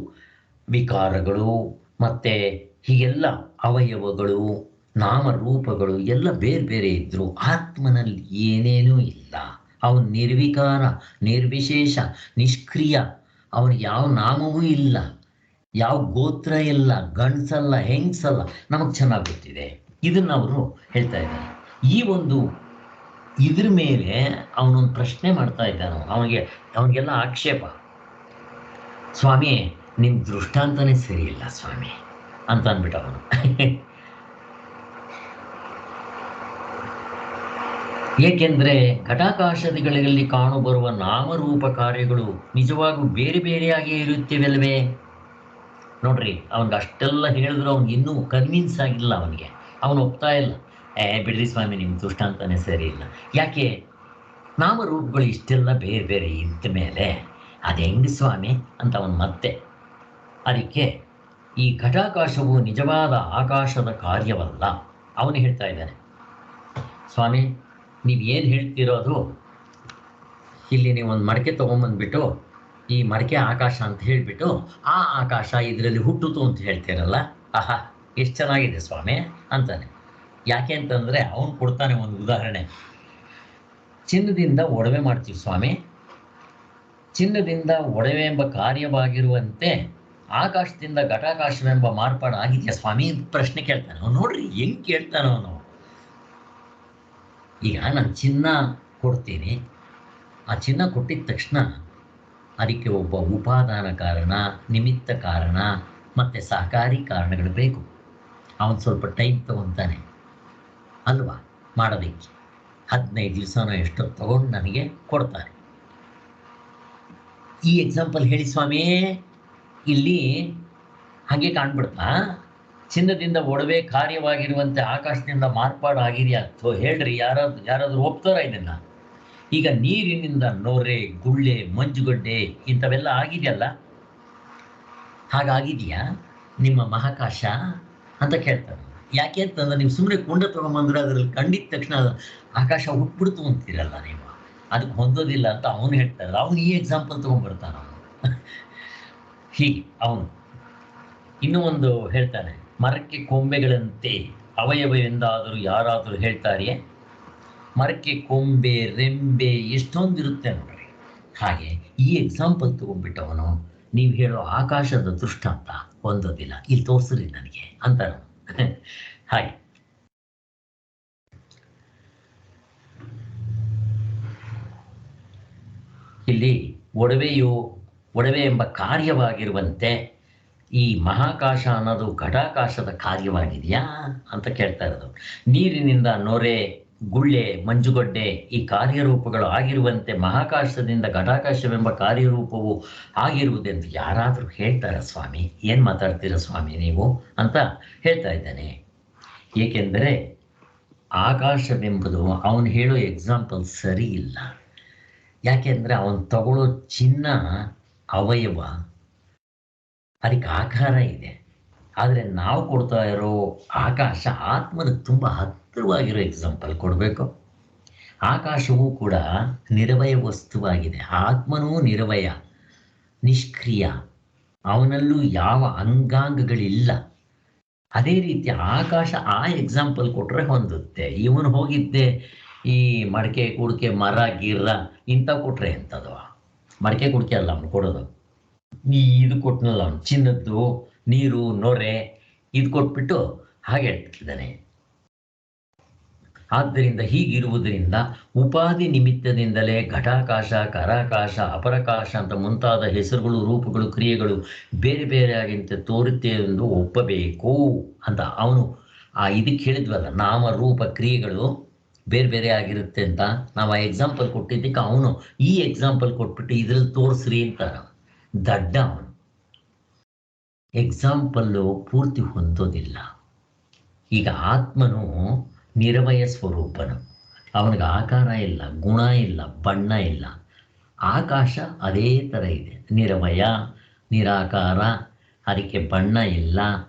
Speaker 1: ವಿಕಾರಗಳು ಮತ್ತು ಹೀಗೆಲ್ಲ ಅವಯವಗಳು ನಾಮರೂಪಗಳು ಎಲ್ಲ ಬೇರೆ ಬೇರೆ ಇದ್ದರು, ಆತ್ಮನಲ್ಲಿ ಏನೇನೂ ಇಲ್ಲ. ಅವನು ನಿರ್ವಿಕಾರ, ನಿರ್ವಿಶೇಷ, ನಿಷ್ಕ್ರಿಯ. ಅವನಿಗೆ ಯಾವ ನಾಮವೂ ಇಲ್ಲ, ಯಾವ ಗೋತ್ರ ಇಲ್ಲ, ಗಂಡಸಲ್ಲ ಹೆಂಗಸಲ್ಲ. ನಮಗೆ ಚೆನ್ನಾಗಿ ಗೊತ್ತಿದೆ. ಇದನ್ನು ಅವರು ಹೇಳ್ತಾ ಇದ್ದಾರೆ. ಈ ಒಂದು ಇದ್ರ ಮೇಲೆ ಅವನೊಂದು ಪ್ರಶ್ನೆ ಮಾಡ್ತಾ ಇದ್ದಾನು. ಅವನಿಗೆಲ್ಲ ಆಕ್ಷೇಪ. ಸ್ವಾಮಿ ನಿಮ್ಮ ದೃಷ್ಟಾಂತನೇ ಸರಿ ಇಲ್ಲ ಸ್ವಾಮಿ ಅಂತ ಅಂದ್ಬಿಟ್ಟ ಅವನು. ಏಕೆಂದರೆ ಘಟಾಕಾಶಗಳಲ್ಲಿ ಕಾಣುಬರುವ ನಾಮರೂಪ ಕಾರ್ಯಗಳು ನಿಜವಾಗೂ ಬೇರೆ ಬೇರೆಯಾಗಿಯೇ ಇರುತ್ತೇವಲ್ವೇ? ನೋಡ್ರಿ, ಅವನಿಗೆ ಅಷ್ಟೆಲ್ಲ ಹೇಳಿದ್ರು ಅವ್ನಿಗೆ ಇನ್ನೂ ಕನ್ವಿನ್ಸ್ ಆಗಿಲ್ಲ. ಅವನು ಒಪ್ತಾ ಇಲ್ಲ. ಬಿಡ್ರಿ ಸ್ವಾಮಿ ನಿಮ್ಮ ದೃಷ್ಟಾಂತನೇ ಸರಿ ಇಲ್ಲ. ಯಾಕೆ? ನಾಮರೂಪಗಳು ಇಷ್ಟೆಲ್ಲ ಬೇರೆ ಬೇರೆ ಇದ್ದ ಮೇಲೆ ಅದು ಹೆಂಗೆ ಸ್ವಾಮಿ ಅಂತ ಅವನು ಮತ್ತೆ. ಅದಕ್ಕೆ ಈ ಘಟಾಕಾಶವು ನಿಜವಾದ ಆಕಾಶದ ಕಾರ್ಯವಲ್ಲ. ಅವನು ಹೇಳ್ತಾ ಇದ್ದಾನೆ, ಸ್ವಾಮಿ ನೀವು ಏನು ಹೇಳ್ತಿರೋದು, ಇಲ್ಲಿ ನೀವು ಒಂದು ಮಡಕೆ ತೊಗೊಂಬಂದ್ಬಿಟ್ಟು ಈ ಮಡಕೆ ಆಕಾಶ ಅಂತ ಹೇಳಿಬಿಟ್ಟು ಆ ಆಕಾಶ ಇದರಲ್ಲಿ ಹುಟ್ಟಿತು ಅಂತ ಹೇಳ್ತೀರಲ್ಲ, ಆಹಾ ಎಷ್ಟು ಚೆನ್ನಾಗಿದೆ ಸ್ವಾಮಿ ಅಂತಾನೆ. ಯಾಕೆ ಅಂತಂದರೆ ಅವನು ಕೊಡ್ತಾನೆ ಒಂದು ಉದಾಹರಣೆ. ಚಿನ್ನದಿಂದ ಒಡವೆ ಮಾಡ್ತೀವಿ ಸ್ವಾಮಿ. ಚಿನ್ನದಿಂದ ಒಡವೆ ಎಂಬ ಕಾರ್ಯವಾಗಿರುವಂತೆ ಆಕಾಶದಿಂದ ಘಟಾಕಾಶವೆಂಬ ಮಾರ್ಪಾಡು ಆಗಿದೆಯಾ ಸ್ವಾಮಿ ಪ್ರಶ್ನೆ ಕೇಳ್ತಾನೆ ಅವನು. ನೋಡ್ರಿ ಹೆಂಗೆ ಕೇಳ್ತಾನೆ ಅವನು. ಈಗ ನಾನು ಚಿನ್ನ ಕೊಡ್ತೀನಿ, ಆ ಚಿನ್ನ ಕೊಟ್ಟಿದ ತಕ್ಷಣ ಅದಕ್ಕೆ ಒಬ್ಬ ಉಪಾದಾನ ಕಾರಣ, ನಿಮಿತ್ತ ಕಾರಣ ಮತ್ತು ಸಹಕಾರಿ ಕಾರಣಗಳು ಬೇಕು. ಅವನು ಸ್ವಲ್ಪ ಟೈಮ್ ತಗೊತಾನೆ ಅಲ್ವಾ ಮಾಡೋದಕ್ಕೆ. 15 ದಿವಸನೋ ಎಷ್ಟೋ ತಗೊಂಡು ನನಗೆ ಕೊಡ್ತಾನೆ. ಈ ಎಕ್ಸಾಂಪಲ್ ಹೇಳಿ ಸ್ವಾಮಿ, ಇಲ್ಲಿ ಹಾಗೆ ಕಾಣ್ಬಿಡ್ತಾ? ಚಿನ್ನದಿಂದ ಒಡವೆ ಕಾರ್ಯವಾಗಿರುವಂತೆ ಆಕಾಶದಿಂದ ಮಾರ್ಪಾಡು ಆಗಿದೆಯಾ? ಹೇಳ್ರಿ, ಯಾರಾದ್ರೂ ಒಪ್ತಾರ ಇದನ್ನು? ಈಗ ನೀರಿನಿಂದ ನೊರೆ, ಗುಳ್ಳೆ, ಮಂಜುಗಡ್ಡೆ ಇಂಥವೆಲ್ಲ ಆಗಿದೆಯಲ್ಲ, ಹಾಗಾಗಿದೆಯಾ ನಿಮ್ಮ ಮಹಾಕಾಶ ಅಂತ ಕೇಳ್ತಾರೆ. ಯಾಕೆ ಅಂತಂದ್ರೆ ನೀವು ಸುಮ್ಮನೆ ಕುಂಡ ತೊಗೊಂಬಂದ್ರೆ ಅದರಲ್ಲಿ ಕಂಡಿದ ತಕ್ಷಣ ಆಕಾಶ ಹುಟ್ಬಿಡ್ತು ಅಂತೀರಲ್ಲ ನೀವು, ಅದಕ್ಕೆ ಹೊಂದೋದಿಲ್ಲ ಅಂತ ಅವನು ಹೇಳ್ತಾರೆ. ಅವನು ಈ ಎಕ್ಸಾಂಪಲ್ ತೊಗೊಂಡ್ಬರ್ತಾನೆ ಅವನು. ಹೀಗೆ ಅವನು ಇನ್ನೂ ಒಂದು ಹೇಳ್ತಾನೆ, ಮರಕ್ಕೆ ಕೊಂಬೆಗಳಂತೆ ಅವಯವವೆಂದಾದರೂ ಯಾರಾದರೂ ಹೇಳ್ತಾರೆಯೇ? ಮರಕ್ಕೆ ಕೊಂಬೆ, ರೆಂಬೆ ಎಷ್ಟೊಂದಿರುತ್ತೆ ನೋಡ್ರಿ. ಹಾಗೆ ಈ ಎಕ್ಸಾಂಪಲ್ ತಗೊಂಡ್ಬಿಟ್ಟವನು ನೀವು ಹೇಳೋ ಆಕಾಶದ ದೃಷ್ಟಾಂತ ಹೊಂದೋದಿಲ್ಲ, ಇಲ್ಲಿ ತೋರಿಸ್ರಿ ನನಗೆ ಅಂತ. ಹಾಗೆ ಇಲ್ಲಿ ಒಡವೆ ಎಂಬ ಕಾರ್ಯವಾಗಿರುವಂತೆ ಈ ಮಹಾಕಾಶ ಅನ್ನೋದು ಘಟಾಕಾಶದ ಕಾರ್ಯವಾಗಿದೆಯಾ ಅಂತ ಕೇಳ್ತಾ ಇರೋದು. ನೀರಿನಿಂದ ನೊರೆ, ಗುಳ್ಳೆ, ಮಂಜುಗಡ್ಡೆ ಈ ಕಾರ್ಯರೂಪಗಳು ಆಗಿರುವಂತೆ ಮಹಾಕಾಶದಿಂದ ಘಟಾಕಾಶವೆಂಬ ಕಾರ್ಯರೂಪವು ಆಗಿರುವುದೆಂದು ಯಾರಾದರೂ ಹೇಳ್ತಾರ ಸ್ವಾಮಿ? ಏನು ಮಾತಾಡ್ತೀರ ಸ್ವಾಮಿ ನೀವು ಅಂತ ಹೇಳ್ತಾ ಇದ್ದಾನೆ. ಏಕೆಂದರೆ ಆಕಾಶವೆಂಬುದು ಅವನು ಹೇಳೋ ಎಕ್ಸಾಂಪಲ್ ಸರಿ ಇಲ್ಲ. ಯಾಕೆಂದ್ರೆ ಅವನು ತಗೊಳ್ಳೋ ಚಿನ್ನ ಅವಯವ, ಅದಕ್ಕೆ ಆಕಾರ ಇದೆ. ಆದರೆ ನಾವು ಕೊಡ್ತಾ ಇರೋ ಆಕಾಶ ಆತ್ಮನಿಗೆ ತುಂಬ ಹತ್ತಿರವಾಗಿರೋ ಎಕ್ಸಾಂಪಲ್ ಕೊಡಬೇಕು. ಆಕಾಶವೂ ಕೂಡ ನಿರವಯ ವಸ್ತುವಾಗಿದೆ, ಆತ್ಮನೂ ನಿರವಯ, ನಿಷ್ಕ್ರಿಯ, ಅವನಲ್ಲೂ ಯಾವ ಅಂಗಾಂಗಗಳಿಲ್ಲ. ಅದೇ ರೀತಿ ಆಕಾಶ ಆ ಎಕ್ಸಾಂಪಲ್ ಕೊಟ್ಟರೆ ಹೊಂದುತ್ತೆ. ಇವನು ಹೋಗಿದ್ದೆ ಈ ಮಡಕೆ ಕುಡಿಕೆ ಮರ ಗಿರ್ರ ಇಂಥ ಕೊಟ್ಟರೆ ಎಂಥದ್ದು, ಮಡಕೆ ಕುಡಿಕೆ ಅಲ್ಲ ಅವನು ಕೊಡೋದು, ಇದು ಕೊಟ್ಟನಲ್ಲ ಅವನು ಚಿನ್ನದ್ದು ನೀರು ನೊರೆ ಇದು ಕೊಟ್ಬಿಟ್ಟು ಹಾಗೆ ಹೇಳ್ತಿದ್ದಾನೆ. ಆದ್ದರಿಂದ ಹೀಗಿರುವುದರಿಂದ ಉಪಾಧಿ ನಿಮಿತ್ತದಿಂದಲೇ ಘಟಾಕಾಶ, ಕರಾಕಾಶ, ಅಪರಕಾಶ ಅಂತ ಮುಂತಾದ ಹೆಸರುಗಳು, ರೂಪಗಳು, ಕ್ರಿಯೆಗಳು ಬೇರೆ ಬೇರೆಯಾಗಿಂತೆ ತೋರುತ್ತೆ ಎಂದು ಒಪ್ಪಬೇಕು ಅಂತ ಅವನು ಇದಕ್ಕೆ ಹೇಳಿದ್ವಲ್ಲ, ನಾಮ ರೂಪ ಕ್ರಿಯೆಗಳು ಬೇರೆ ಬೇರೆ ಆಗಿರುತ್ತೆ ಅಂತ ನಾವು ಆ ಎಕ್ಸಾಂಪಲ್ ಕೊಟ್ಟಿದ್ದಕ್ಕೆ ಅವನು ಈ ಎಕ್ಸಾಂಪಲ್ ಕೊಟ್ಬಿಟ್ಟು ಇದ್ರಲ್ಲಿ ತೋರಿಸ್ರಿ ಅಂತಾರ. ದಡ್ಡ ಅವನು. ಎಕ್ಸಾಂಪಲ್ಲು ಪೂರ್ತಿ ಹೊಂದೋದಿಲ್ಲ. ಈಗ ಆತ್ಮನು ನಿರವಯ ಸ್ವರೂಪನು, ಅವನಿಗೆ ಆಕಾರ ಇಲ್ಲ, ಗುಣ ಇಲ್ಲ, ಬಣ್ಣ ಇಲ್ಲ. ಆಕಾಶ ಅದೇ ಥರ ಇದೆ, ನಿರವಯ, ನಿರಾಕಾರ, ಅದಕ್ಕೆ ಬಣ್ಣ ಇಲ್ಲ,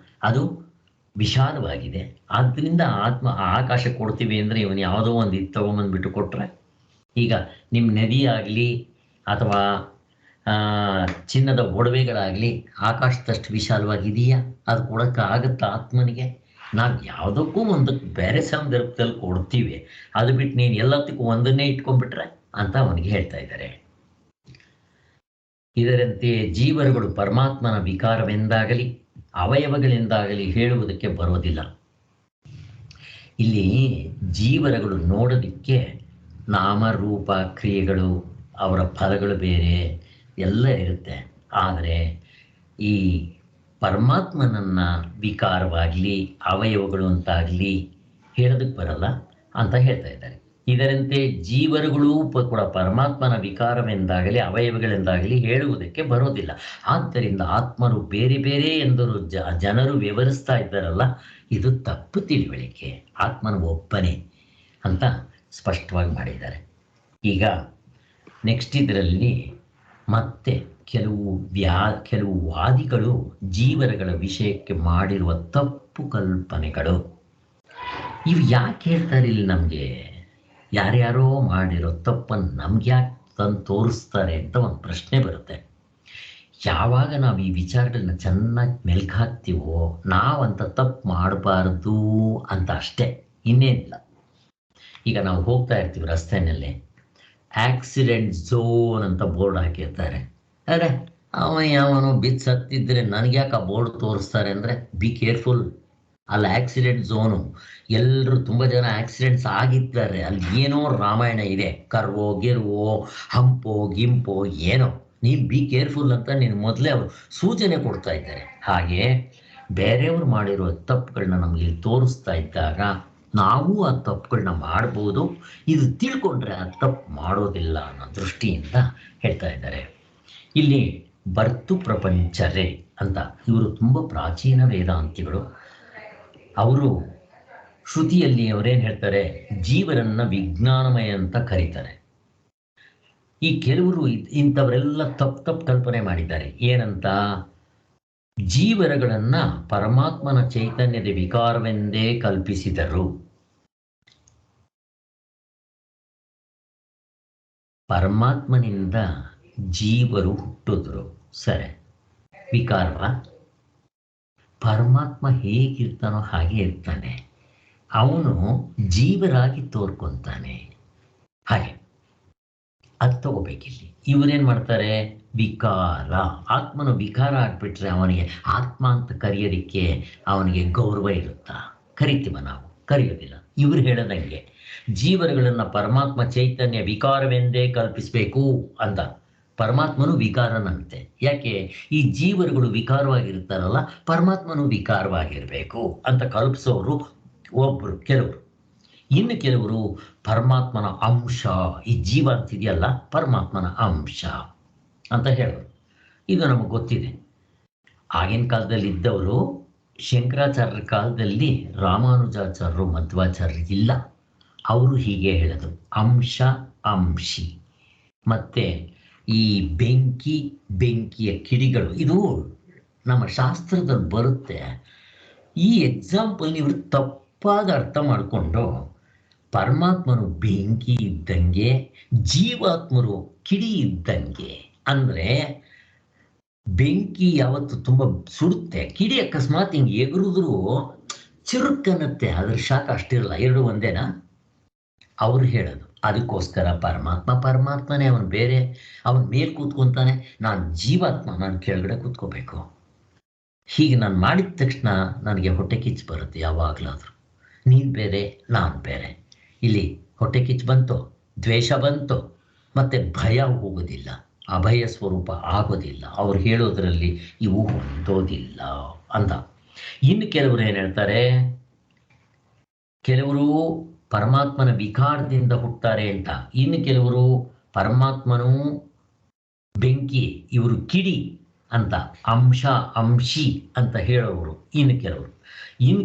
Speaker 1: ಅದು ವಿಶಾಲವಾಗಿದೆ. ಆದ್ದರಿಂದ ಆಕಾಶ ಕೊಡ್ತೀವಿ ಅಂದರೆ ಇವನು ಯಾವುದೋ ಒಂದು ಇದು ತೊಗೊಂಬಂದ್ಬಿಟ್ಟು ಕೊಟ್ಟರೆ, ಈಗ ನಿಮ್ಮ ನದಿ ಆಗಲಿ ಅಥವಾ ಚಿನ್ನದ ಒಡವೆಗಳಾಗಲಿ ಆಕಾಶದಷ್ಟು ವಿಶಾಲವಾಗಿದೆಯಾ? ಅದು ಕೊಡೋಕ್ಕಾಗತ್ತಾ ಆತ್ಮನಿಗೆ? ನಾವು ಯಾವುದಕ್ಕೂ ಒಂದಕ್ಕೆ ಬೇರೆ ಸಂದರ್ಭದಲ್ಲಿ ಕೊಡ್ತೀವಿ, ಅದು ಬಿಟ್ಟು ನೀನು ಎಲ್ಲದಕ್ಕೂ ಒಂದನ್ನೇ ಇಟ್ಕೊಂಡ್ಬಿಟ್ರೆ ಅಂತ ಅವನಿಗೆ ಹೇಳ್ತಾ ಇದ್ದಾರೆ. ಇದರಂತೆ ಜೀವರುಗಳು ಪರಮಾತ್ಮನ ವಿಕಾರವೆಂದಾಗಲಿ ಅವಯವಗಳೆಂದಾಗಲಿ ಹೇಳುವುದಕ್ಕೆ ಬರೋದಿಲ್ಲ. ಇಲ್ಲಿ ಜೀವರಗಳು ನೋಡೋದಕ್ಕೆ ನಾಮರೂಪ ಕ್ರಿಯೆಗಳು, ಅವರ ಫಲಗಳು ಬೇರೆ ಎಲ್ಲ ಇರುತ್ತೆ. ಆದರೆ ಈ ಪರಮಾತ್ಮನನ್ನು ವಿಕಾರವಾಗಲಿ ಅವಯವಗಳು ಅಂತಾಗಲಿ ಹೇಳೋದಕ್ಕೆ ಬರಲ್ಲ ಅಂತ ಹೇಳ್ತಾ ಇದ್ದಾರೆ. ಇದರಂತೆ ಜೀವರುಗಳು ಕೂಡ ಪರಮಾತ್ಮನ ವಿಕಾರವೆಂದಾಗಲಿ ಅವಯವಗಳೆಂದಾಗಲಿ ಹೇಳುವುದಕ್ಕೆ ಬರೋದಿಲ್ಲ. ಆದ್ದರಿಂದ ಆತ್ಮರು ಬೇರೆ ಬೇರೆ ಎಂದರು ಜನರು ವಿವರಿಸ್ತಾ ಇದ್ದಾರಲ್ಲ, ಇದು ತಪ್ಪು ತಿಳುವಳಿಕೆ. ಆತ್ಮನ ಒಬ್ಬನೇ ಅಂತ ಸ್ಪಷ್ಟವಾಗಿ ಮಾಡಿದ್ದಾರೆ. ಈಗ ನೆಕ್ಸ್ಟ್ ಇದರಲ್ಲಿ ಮತ್ತೆ ಕೆಲವು ವಾದಿಗಳು ಜೀವರಗಳ ವಿಷಯಕ್ಕೆ ಮಾಡಿರುವ ತಪ್ಪು ಕಲ್ಪನೆಗಳು ಇವು ಯಾಕೆ ಹೇಳ್ತಾರೆ? ಇಲ್ಲಿ ನಮಗೆ ಯಾರ್ಯಾರೋ ಮಾಡಿರೋ ತಪ್ಪನ್ನು ನಮ್ಗೆ ಯಾಕೆ ತಂದು ತೋರಿಸ್ತಾರೆ ಅಂತ ಒಂದು ಪ್ರಶ್ನೆ ಬರುತ್ತೆ. ಯಾವಾಗ ನಾವು ಈ ವಿಚಾರಗಳನ್ನ ಚೆನ್ನಾಗಿ ಮೆಲ್ಕು ಹಾಕ್ತೀವೋ ನಾವಂತ ತಪ್ಪು ಮಾಡಬಾರ್ದು ಅಂತ ಅಷ್ಟೇ, ಇನ್ನೇನಿಲ್ಲ. ಈಗ ನಾವು ಹೋಗ್ತಾ ಇರ್ತೀವಿ ರಸ್ತೆಯಲ್ಲಿ, ಆಕ್ಸಿಡೆಂಟ್ ಝೋನ್ ಅಂತ ಬೋರ್ಡ್ ಹಾಕಿರ್ತಾರೆ. ಅರೆ ಅವನು ಬಿದ್ದು ಸತ್ತಿದ್ರೆ ನನಗೆ ಯಾಕೆ ಆ ಬೋರ್ಡ್ ತೋರಿಸ್ತಾರೆ ಅಂದರೆ, ಬಿ ಕೇರ್ಫುಲ್, ಅಲ್ಲಿ ಆಕ್ಸಿಡೆಂಟ್ ಝೋನು, ಎಲ್ಲರೂ ತುಂಬ ಜನ ಆಕ್ಸಿಡೆಂಟ್ಸ್ ಆಗಿದ್ದಾರೆ, ಅಲ್ಲಿ ಏನೋ ರಾಮಾಯಣ ಇದೆ, ಕರ್ವೋ ಗೆರುವೋ ಹಂಪೋ ಗಿಂಪೋ ಏನೋ, ನೀನು ಬಿ ಕೇರ್ಫುಲ್ ಅಂತ ನೀನು ಮೊದಲೇ ಅವರು ಸೂಚನೆ ಕೊಡ್ತಾ ಇದ್ದಾರೆ. ಹಾಗೆ ಬೇರೆಯವರು ಮಾಡಿರೋ ತಪ್ಪುಗಳನ್ನ ನಮಗೆ ತೋರಿಸ್ತಾ ಇದ್ದಾಗ ನಾವು ಆ ತಪ್ಪುಗಳನ್ನ ಮಾಡ್ಬೋದು, ಇದು ತಿಳ್ಕೊಂಡ್ರೆ ಆ ತಪ್ಪು ಮಾಡೋದಿಲ್ಲ ಅನ್ನೋ ದೃಷ್ಟಿಯಿಂದ ಹೇಳ್ತಾ ಇದ್ದಾರೆ. ಇಲ್ಲಿ ಬರ್ತು ಪ್ರಪಂಚರೇ ಅಂತ ಇವರು ತುಂಬ ಪ್ರಾಚೀನ ವೇದಾಂತಿಗಳು. ಅವರು ಶ್ರುತಿಯಲ್ಲಿ ಅವರೇನು ಹೇಳ್ತಾರೆ, ಜೀವರನ್ನ ವಿಜ್ಞಾನಮಯ ಅಂತ ಕರೀತಾರೆ. ಈ ಕೆಲವರು ಇಂಥವರೆಲ್ಲ ತಪ್ಪು ಕಲ್ಪನೆ ಮಾಡಿದ್ದಾರೆ. ಏನಂತ? ಜೀವರಗಳನ್ನ ಪರಮಾತ್ಮನ ಚೈತನ್ಯದ ವಿಕಾರವೆಂದೇ ಕಲ್ಪಿಸಿದರು. ಪರಮಾತ್ಮನಿಂದ ಜೀವರು ಹುಟ್ಟಿದ್ರು, ಸರಿ, ವಿಕಾರವ? ಪರಮಾತ್ಮ ಹೇಗಿರ್ತಾನೋ ಹಾಗೆ ಇರ್ತಾನೆ, ಅವನು ಜೀವರಾಗಿ ತೋರ್ಕೊಂತಾನೆ. ಹಾಗೆ ಅದು ತಗೋಬೇಕಿಲ್ಲಿ. ಇವರೇನು ಮಾಡ್ತಾರೆ? ವಿಕಾರ, ಆತ್ಮನ ವಿಕಾರ ಆಗ್ಬಿಟ್ರೆ ಅವನಿಗೆ ಆತ್ಮ ಅಂತ ಕರೆಯೋದಕ್ಕೆ ಅವನಿಗೆ ಗೌರವ ಇರುತ್ತಾ? ಕರಿತೀವ ನಾವು? ಕರೆಯೋದಿಲ್ಲ. ಇವರು ಹೇಳದಂಗೆ ಜೀವರುಗಳನ್ನು ಪರಮಾತ್ಮ ಚೈತನ್ಯ ವಿಕಾರವೆಂದೇ ಕಲ್ಪಿಸಬೇಕು ಅಂತ. ಪರಮಾತ್ಮನು ವಿಕಾರನಂತೆ. ಯಾಕೆ? ಈ ಜೀವರುಗಳು ವಿಕಾರವಾಗಿರ್ತಾರಲ್ಲ, ಪರಮಾತ್ಮನು ವಿಕಾರವಾಗಿರಬೇಕು ಅಂತ ಕಲ್ಪಿಸೋರು ಒಬ್ಬರು, ಕೆಲವರು. ಇನ್ನು ಕೆಲವರು ಪರಮಾತ್ಮನ ಅಂಶ, ಈ ಜೀವ ಅಂತಿದೆಯಲ್ಲ ಪರಮಾತ್ಮನ ಅಂಶ ಅಂತ ಹೇಳೋರು. ಇದು ನಮಗೆ ಗೊತ್ತಿದೆ. ಆಗಿನ ಕಾಲದಲ್ಲಿ ಇದ್ದವರು, ಶಂಕರಾಚಾರ್ಯರ ಕಾಲದಲ್ಲಿ ರಾಮಾನುಜಾಚಾರ್ಯರು ಮಧ್ವಾಚಾರ್ಯರು ಇಲ್ಲ, ಅವರು ಹೀಗೆ ಹೇಳೋದು, ಅಂಶ ಅಂಶಿ. ಮತ್ತೆ ಈ ಬೆಂಕಿಯ ಕಿಡಿಗಳು, ಇದು ನಮ್ಮ ಶಾಸ್ತ್ರದಲ್ಲಿ ಬರುತ್ತೆ. ಈ ಎಕ್ಸಾಂಪಲ್ ನೀವು ತಪ್ಪಾಗಿ ಅರ್ಥ ಮಾಡಿಕೊಂಡು ಪರಮಾತ್ಮನು ಬೆಂಕಿ ಇದ್ದಂಗೆ, ಜೀವಾತ್ಮರು ಕಿಡಿ ಇದ್ದಂಗೆ. ಅಂದರೆ ಬೆಂಕಿ ಯಾವತ್ತು ತುಂಬ ಸುಡುತ್ತೆ, ಕಿಡಿ ಅಕಸ್ಮಾತ್ ಹಿಂಗೆ ಎಗರಿದ್ರು ಚಿರುಕನ್ನತ್ತೆ, ಅದ್ರ ಶಾಖ ಅಷ್ಟಿರಲ್ಲ. ಎರಡು ಒಂದೇನಾ? ಅವ್ರು ಹೇಳೋದು. ಅದಕ್ಕೋಸ್ಕರ ಪರಮಾತ್ಮನೇ, ಅವನು ಬೇರೆ, ಅವನು ಮೇಲ್ ಕೂತ್ಕೊಂತಾನೆ, ನಾನು ಜೀವಾತ್ಮ, ನಾನು ಕೆಳಗಡೆ ಕೂತ್ಕೋಬೇಕು. ಹೀಗೆ ನಾನು ಮಾಡಿದ ತಕ್ಷಣ ನನಗೆ ಹೊಟ್ಟೆ ಕಿಚ್ಚು ಬರುತ್ತೆ ಯಾವಾಗಲಾದರೂ. ನೀನು ಬೇರೆ, ನಾನು ಬೇರೆ. ಇಲ್ಲಿ ಹೊಟ್ಟೆ ಕಿಚ್ಚು ಬಂತು, ದ್ವೇಷ ಬಂತು, ಮತ್ತೆ ಭಯ ಹೋಗೋದಿಲ್ಲ, ಅಭಯ ಸ್ವರೂಪ ಆಗೋದಿಲ್ಲ. ಅವ್ರು ಹೇಳೋದ್ರಲ್ಲಿ ಇವು ಹೊಂದೋದಿಲ್ಲ ಅಂತ. ಇನ್ನು ಕೆಲವರು ಏನು ಹೇಳ್ತಾರೆ, ಕೆಲವರು ಪರಮಾತ್ಮನ ವಿಕಾರದಿಂದ ಹುಟ್ಟುತ್ತಾರೆ ಅಂತ. ಇನ್ನು ಕೆಲವರು ಪರಮಾತ್ಮನು ಬೆಂಕಿ, ಇವರು ಕಿಡಿ ಅಂತ, ಅಂಶಿ ಅಂತ ಹೇಳೋರು ಇನ್ನು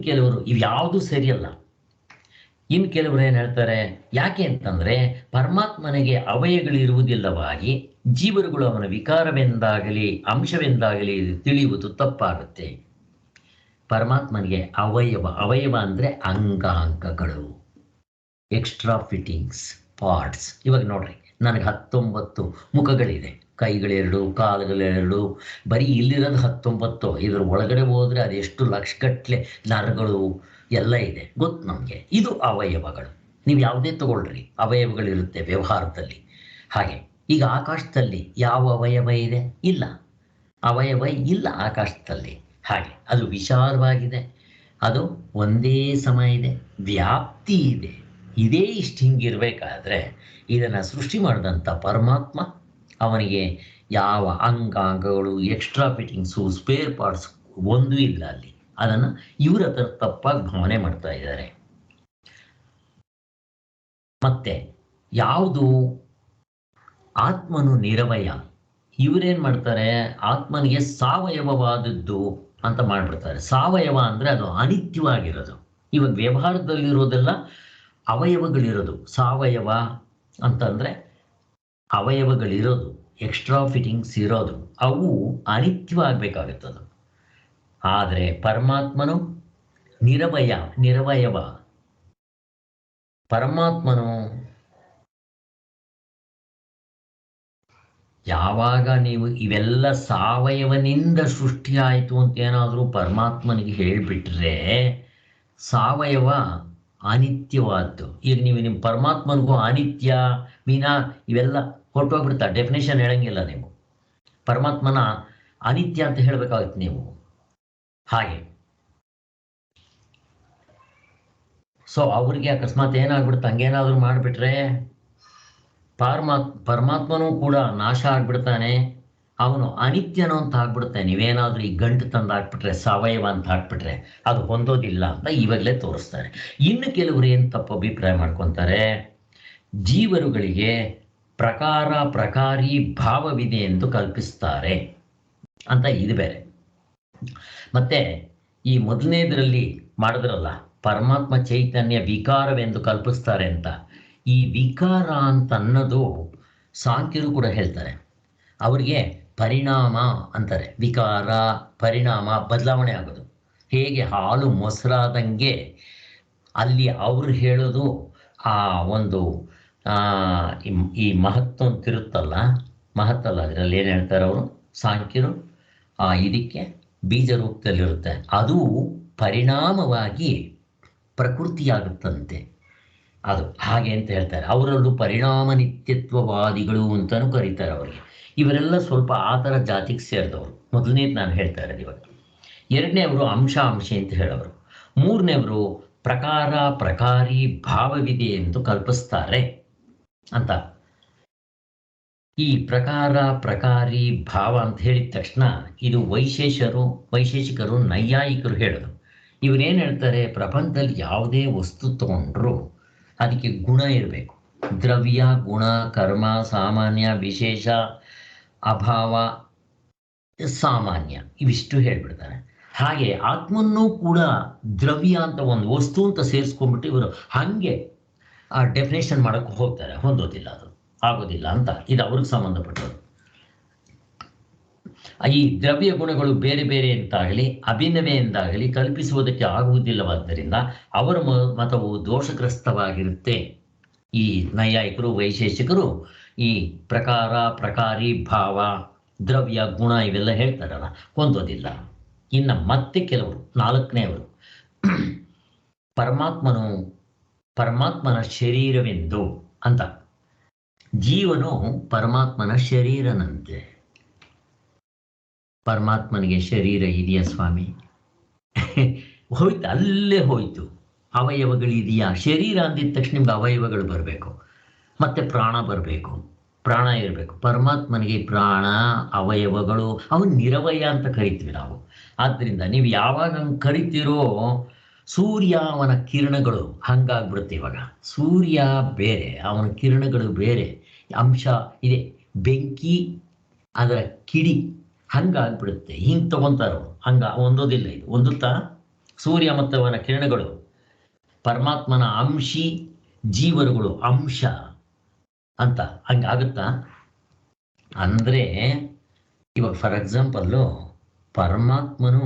Speaker 1: ಕೆಲವರು ಇವು ಯಾವುದು ಸರಿಯಲ್ಲ. ಇನ್ನು ಕೆಲವರು ಏನು ಹೇಳ್ತಾರೆ, ಯಾಕೆ ಅಂತಂದರೆ ಪರಮಾತ್ಮನಿಗೆ ಅವಯವಗಳಿರುವುದಿಲ್ಲವಾಗಿ ಜೀವರುಗಳು ಅವನ ವಿಕಾರವೆಂದಾಗಲಿ ಅಂಶವೆಂದಾಗಲಿ ತಿಳಿಯುವುದು ತಪ್ಪಾಗುತ್ತೆ. ಪರಮಾತ್ಮನಿಗೆ ಅವಯವ ಅಂದರೆ ಅಂಗಾಂಗಗಳು, ಎಕ್ಸ್ಟ್ರಾ ಫಿಟ್ಟಿಂಗ್ಸ್, ಪಾರ್ಟ್ಸ್. ಇವಾಗ ನೋಡ್ರಿ, ನನಗೆ 19 ಮುಖಗಳಿದೆ, ಕೈಗಳೆರಡು, ಕಾಲುಗಳೆರಡು, ಬರೀ ಇಲ್ಲಿರೋದು 19. ಇದ್ರ ಒಳಗಡೆ ಹೋದರೆ ಅದೆಷ್ಟು ಲಕ್ಷಗಟ್ಟಲೆ ನರಗಳು ಎಲ್ಲ ಇದೆ, ಗೊತ್ತು ನಮಗೆ. ಇದು ಅವಯವಗಳು. ನೀವು ಯಾವುದೇ ತಗೊಳ್ರಿ, ಅವಯವಗಳಿರುತ್ತೆ ವ್ಯವಹಾರದಲ್ಲಿ. ಹಾಗೆ ಈಗ ಆಕಾಶದಲ್ಲಿ ಯಾವ ಅವಯವ ಇದೆ? ಇಲ್ಲ, ಅವಯವ ಇಲ್ಲ ಆಕಾಶದಲ್ಲಿ. ಹಾಗೆ ಅದು ವಿಶಾಲವಾಗಿದೆ, ಅದು ಒಂದೇ ಸಮ ಇದೆ, ವ್ಯಾಪ್ತಿ ಇದೆ. ಇದೇ ಇಷ್ಟು ಹಿಂಗಿರಬೇಕಾದ್ರೆ ಇದನ್ನು ಸೃಷ್ಟಿ ಮಾಡಿದಂಥ ಪರಮಾತ್ಮ, ಅವನಿಗೆ ಯಾವ ಅಂಗಾಂಗಗಳು, ಎಕ್ಸ್ಟ್ರಾ ಫಿಟ್ಟಿಂಗ್ಸು, ಸ್ಪೇರ್ ಪಾರ್ಟ್ಸ್ ಒಂದೂ ಇಲ್ಲ ಅಲ್ಲಿ. ಅದನ್ನು ಇವ್ರ ಹತ್ರ ತಪ್ಪಾಗಿ ಭಾವನೆ ಮಾಡ್ತಾ ಇದ್ದಾರೆ. ಮತ್ತೆ ಯಾವುದು ಆತ್ಮನು ನಿರವಯ, ಇವರೇನು ಮಾಡ್ತಾರೆ, ಆತ್ಮನಿಗೆ ಸಾವಯವವಾದದ್ದು ಅಂತ ಮಾಡಿಬಿಡ್ತಾರೆ. ಸಾವಯವ ಅಂದರೆ ಅದು ಅನಿತ್ಯವಾಗಿರೋದು. ಇವಾಗ ವ್ಯವಹಾರದಲ್ಲಿರೋದೆಲ್ಲ ಅವಯವಗಳಿರೋದು. ಸಾವಯವ ಅಂತಂದರೆ ಅವಯವಗಳಿರೋದು, ಎಕ್ಸ್ಟ್ರಾ ಫಿಟ್ಟಿಂಗ್ಸ್ ಇರೋದು, ಅವು ಅನಿತ್ಯವಾಗಬೇಕಾಗುತ್ತದು. ಆದರೆ ಪರಮಾತ್ಮನು ನಿರವಯವ. ಪರಮಾತ್ಮನು ಯಾವಾಗ ನೀವು ಇವೆಲ್ಲ ಸಾವಯವನಿಂದ ಸೃಷ್ಟಿಯಾಯಿತು ಅಂತ ಏನಾದರೂ ಪರಮಾತ್ಮನಿಗೆ ಹೇಳಿಬಿಟ್ರೆ, ಸಾವಯವ ಅನಿತ್ಯವಾದ್ದು. ಈಗ ನೀವು ನಿಮ್ಮ ಪರಮಾತ್ಮನಿಗೂ ಅನಿತ್ಯ ಇವೆಲ್ಲ ಹೊರಟೋಗ್ಬಿಡ್ತಾ, ಡೆಫಿನೇಷನ್ ಹೇಳಂಗಿಲ್ಲ ನೀವು. ಪರಮಾತ್ಮನ ಅನಿತ್ಯ ಅಂತ ಹೇಳಬೇಕಾಗುತ್ತೆ ನೀವು. ಹಾಗೆ ಸೊ ಅವ್ರಿಗೆ ಅಕಸ್ಮಾತ್ ಏನಾಗ್ಬಿಡುತ್ತೆ, ಹಂಗೇನಾದರೂ ಮಾಡಿಬಿಟ್ರೆ ಪರಮಾತ್ಮನೂ ಕೂಡ ನಾಶ ಆಗ್ಬಿಡ್ತಾನೆ, ಅವನು ಅನಿತ್ಯನೋ ಅಂತ ಹಾಕ್ಬಿಡುತ್ತೆ. ನೀವೇನಾದರೂ ಈ ಗಂಟು ತಂದು ಹಾಕ್ಬಿಟ್ರೆ, ಸಾವಯವ ಅಂತ ಹಾಕ್ಬಿಟ್ರೆ ಅದು ಹೊಂದೋದಿಲ್ಲ ಅಂತ ಇವಾಗಲೇ ತೋರಿಸ್ತಾರೆ. ಇನ್ನು ಕೆಲವರು ಏನು ತಪ್ಪು ಅಭಿಪ್ರಾಯ ಮಾಡ್ಕೊತಾರೆ, ಜೀವರುಗಳಿಗೆ ಪ್ರಕಾರಿ ಭಾವವಿದೆ ಎಂದು ಕಲ್ಪಿಸ್ತಾರೆ ಅಂತ. ಇದು ಬೇರೆ. ಮತ್ತೆ ಈ ಮೊದಲನೇದರಲ್ಲಿ ಮಾಡಿದ್ರಲ್ಲ, ಪರಮಾತ್ಮ ಚೈತನ್ಯ ವಿಕಾರವೆಂದು ಕಲ್ಪಿಸ್ತಾರೆ ಅಂತ. ಈ ವಿಕಾರ ಅಂತ ಅನ್ನೋದು ಸಾಂಖ್ಯರು ಕೂಡ ಹೇಳ್ತಾರೆ. ಅವರಿಗೆ ಪರಿಣಾಮ ಅಂತಾರೆ. ವಿಕಾರ, ಪರಿಣಾಮ, ಬದಲಾವಣೆ ಆಗೋದು. ಹೇಗೆ ಹಾಲು ಮೊಸರಾದಂಗೆ ಅಲ್ಲಿ ಅವರು ಹೇಳೋದು ಆ ಒಂದು ಈ ಮಹತ್ವ ಅಂತಿರುತ್ತಲ್ಲ, ಮಹತ್ತಲ್ಲ, ಅದರಲ್ಲಿ ಏನು ಹೇಳ್ತಾರೆ ಅವರು ಸಾಂಖ್ಯರು, ಇದಕ್ಕೆ ಬೀಜ ರೂಪದಲ್ಲಿರುತ್ತೆ. ಅದು ಪರಿಣಾಮವಾಗಿ ಪ್ರಕೃತಿಯಾಗುತ್ತಂತೆ. ಅದು ಹಾಗೆ ಅಂತ ಹೇಳ್ತಾರೆ. ಅವರಲ್ಲೂ ಪರಿಣಾಮ ನಿತ್ಯತ್ವವಾದಿಗಳು ಅಂತಲೂ ಕರೀತಾರೆ ಅವರಿಗೆ. ಇವರೆಲ್ಲ ಸ್ವಲ್ಪ ಆ ಥರ ಜಾತಿಗೆ ಸೇರಿದವರು. ಮೊದಲನೇದು ನಾನು ಹೇಳ್ತಾ ಇರೋದು ಇವಾಗ. ಎರಡನೇವರು ಅಂಶಿ ಅಂತ ಹೇಳೋರು. ಮೂರನೇವರು ಪ್ರಕಾರಿ ಭಾವವಿದೆ ಎಂದು ಕಲ್ಪಿಸ್ತಾರೆ ಅಂತ. ಈ ಪ್ರಕಾರಿ ಭಾವ ಅಂತ ಹೇಳಿದ ತಕ್ಷಣ ಇದು ವೈಶೇಷಿಕರು ನೈಯಾಯಿಕರು ಹೇಳೋದು. ಇವರೇನು ಹೇಳ್ತಾರೆ, ಪ್ರಪಂಚದಲ್ಲಿ ಯಾವುದೇ ವಸ್ತು ತಗೊಂಡ್ರು ಅದಕ್ಕೆ ಗುಣ ಇರಬೇಕು. ದ್ರವ್ಯ, ಗುಣ, ಕರ್ಮ, ಸಾಮಾನ್ಯ, ವಿಶೇಷ, ಅಭಾವ, ಸಾಮಾನ್ಯ, ಇವಿಷ್ಟು ಹೇಳ್ಬಿಡ್ತಾರೆ. ಹಾಗೆ ಆತ್ಮನ್ನೂ ಕೂಡ ದ್ರವ್ಯ ಅಂತ ಒಂದು ವಸ್ತು ಅಂತ ಸೇರಿಸ್ಕೊಂಡ್ಬಿಟ್ಟು ಇವರು ಹಾಗೆ ಡೆಫಿನೇಷನ್ ಮಾಡೋಕ್ಕೆ ಹೋಗ್ತಾರೆ. ಹೊಂದೋದಿಲ್ಲ ಅದು. ಆಗೋದಿಲ್ಲ ಅಂತ. ಇದು ಅವ್ರಿಗೆ ಸಂಬಂಧಪಟ್ಟದ್ದು. ಈ ದ್ರವ್ಯ ಗುಣಗಳು ಬೇರೆ ಬೇರೆ ಎಂತಾಗಲಿ ಅಭಿನ್ನವೇ ಎಂದಾಗಲಿ ಕಲ್ಪಿಸುವುದಕ್ಕೆ ಆಗುವುದಿಲ್ಲವಾದ್ದರಿಂದ ಅವರ ಮತವು ದೋಷಗ್ರಸ್ತವಾಗಿರುತ್ತೆ. ಈ ನೈಯಾಯಿಕರು ವೈಶೇಷಿಕರು ಈ ಪ್ರಕಾರ, ಪ್ರಕಾರಿ, ಭಾವ, ದ್ರವ್ಯ, ಗುಣ ಇವೆಲ್ಲ ಹೇಳ್ತಾರಲ್ಲ, ಹೊಂದೋದಿಲ್ಲ. ಇನ್ನು ಮತ್ತೆ ಕೆಲವರು, ನಾಲ್ಕನೆಯವರು, ಪರಮಾತ್ಮನ ಶರೀರವೆಂದು ಅಂತ. ಜೀವನು ಪರಮಾತ್ಮನ ಶರೀರನಂತೆ. ಪರಮಾತ್ಮನಿಗೆ ಶರೀರ ಇದೆಯಾ ಸ್ವಾಮಿ? ಹೋಯ್ತು, ಅಲ್ಲೇ ಹೋಯ್ತು. ಅವಯವಗಳಿದೆಯಾ? ಶರೀರ ಅಂದಿದ ತಕ್ಷಣ ನಿಮ್ಗೆ ಅವಯವಗಳು ಬರಬೇಕು, ಮತ್ತೆ ಪ್ರಾಣ ಬರಬೇಕು, ಪ್ರಾಣ ಇರಬೇಕು. ಪರಮಾತ್ಮನಿಗೆ ಪ್ರಾಣ, ಅವಯವಗಳು, ಅವನು ನಿರವಯ ಅಂತ ಕರಿತೀವಿ ನಾವು. ಆದ್ದರಿಂದ ನೀವು ಯಾವಾಗ ಹಂಗೆ ಕರಿತೀರೋ, ಸೂರ್ಯ ಅವನ ಕಿರಣಗಳು ಹಂಗಾಗ್ಬಿಡುತ್ತೆ. ಇವಾಗ ಸೂರ್ಯ ಬೇರೆ, ಅವನ ಕಿರಣಗಳು ಬೇರೆ, ಅಂಶ ಇದೆ. ಬೆಂಕಿ ಅದರ ಕಿಡಿ ಹಂಗಾಗ್ಬಿಡುತ್ತೆ. ಹಿಂಗೆ ತಗೊಂತಾರೋ ಹಂಗ ಹೊಂದೋದಿಲ್ಲ. ಇದು ಹೊಂದುತ್ತಾ? ಸೂರ್ಯ ಮತ್ತು ಅವನ ಕಿರಣಗಳು ಪರಮಾತ್ಮನ ಅಂಶಿ, ಜೀವರುಗಳು ಅಂಶ ಅಂತ ಹಂಗಾಗುತ್ತಾ? ಅಂದರೆ ಇವಾಗ ಫಾರ್ ಎಕ್ಸಾಂಪಲ್ಲು, ಪರಮಾತ್ಮನು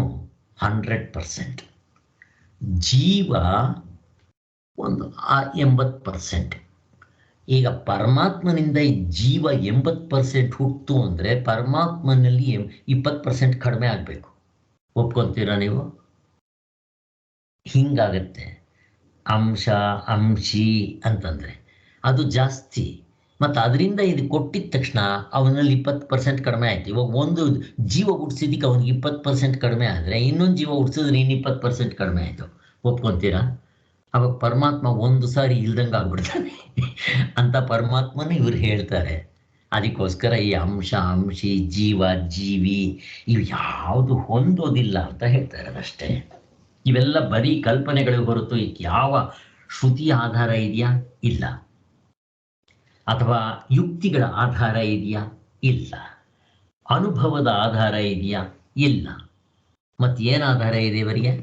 Speaker 1: 100%, ಜೀವ ಒಂದು 80%. ಈಗ ಪರಮಾತ್ಮನಿಂದ ಈ ಜೀವ 80% ಹುಟ್ಟು ಅಂದರೆ ಪರಮಾತ್ಮನಲ್ಲಿ 20% ಕಡಿಮೆ ಆಗಬೇಕು. ಒಪ್ಕೊತೀರಾ ನೀವು? ಹಿಂಗಾಗತ್ತೆ. ಅಂಶ, ಅಂಶಿ ಅಂತಂದರೆ ಅದು ಜಾಸ್ತಿ. ಮತ್ತು ಅದರಿಂದ ಇದು ಕೊಟ್ಟಿದ ತಕ್ಷಣ ಅವನಲ್ಲಿ 20% ಕಡಿಮೆ ಆಯಿತು. ಇವಾಗ ಒಂದು ಜೀವ ಹುಟ್ಟಿಸಿದ್ದಕ್ಕೆ ಅವನಿಗೆ 20% ಕಡಿಮೆ ಆದರೆ, ಇನ್ನೊಂದು ಜೀವ ಹುಟ್ಟಿಸಿದ್ರೆ ಇನ್ನು 20% ಕಡಿಮೆ ಆಯಿತು. ಒಪ್ಕೊತೀರಾ? ಅವಾಗ ಪರಮಾತ್ಮ ಒಂದು ಸಾರಿ ಇಲ್ದಂಗೆ ಆಗ್ಬಿಡ್ತಾನೆ ಅಂತ ಪರಮಾತ್ಮನ ಇವ್ರು ಹೇಳ್ತಾರೆ. ಅದಕ್ಕೋಸ್ಕರ ಈ ಅಂಶ, ಅಂಶಿ, ಜೀವ, ಜೀವಿ ಇವು ಯಾವುದು ಹೊಂದೋದಿಲ್ಲ ಅಂತ ಹೇಳ್ತಾರೆ ಅದಷ್ಟೇ. ಇವೆಲ್ಲ ಬರೀ ಕಲ್ಪನೆಗಳು ಹೊರತು ಯಾವ ಶ್ರುತಿಯ ಆಧಾರ ಇದೆಯಾ? ಇಲ್ಲ. ಅಥವಾ ಯುಕ್ತಿಗಳ ಆಧಾರ ಇದೆಯಾ? ಇಲ್ಲ. ಅನುಭವದ ಆಧಾರ ಇದೆಯಾ? ಇಲ್ಲ. ಮತ್ತೇನು ಆಧಾರ ಇದೆ ಇವರಿಗೆ?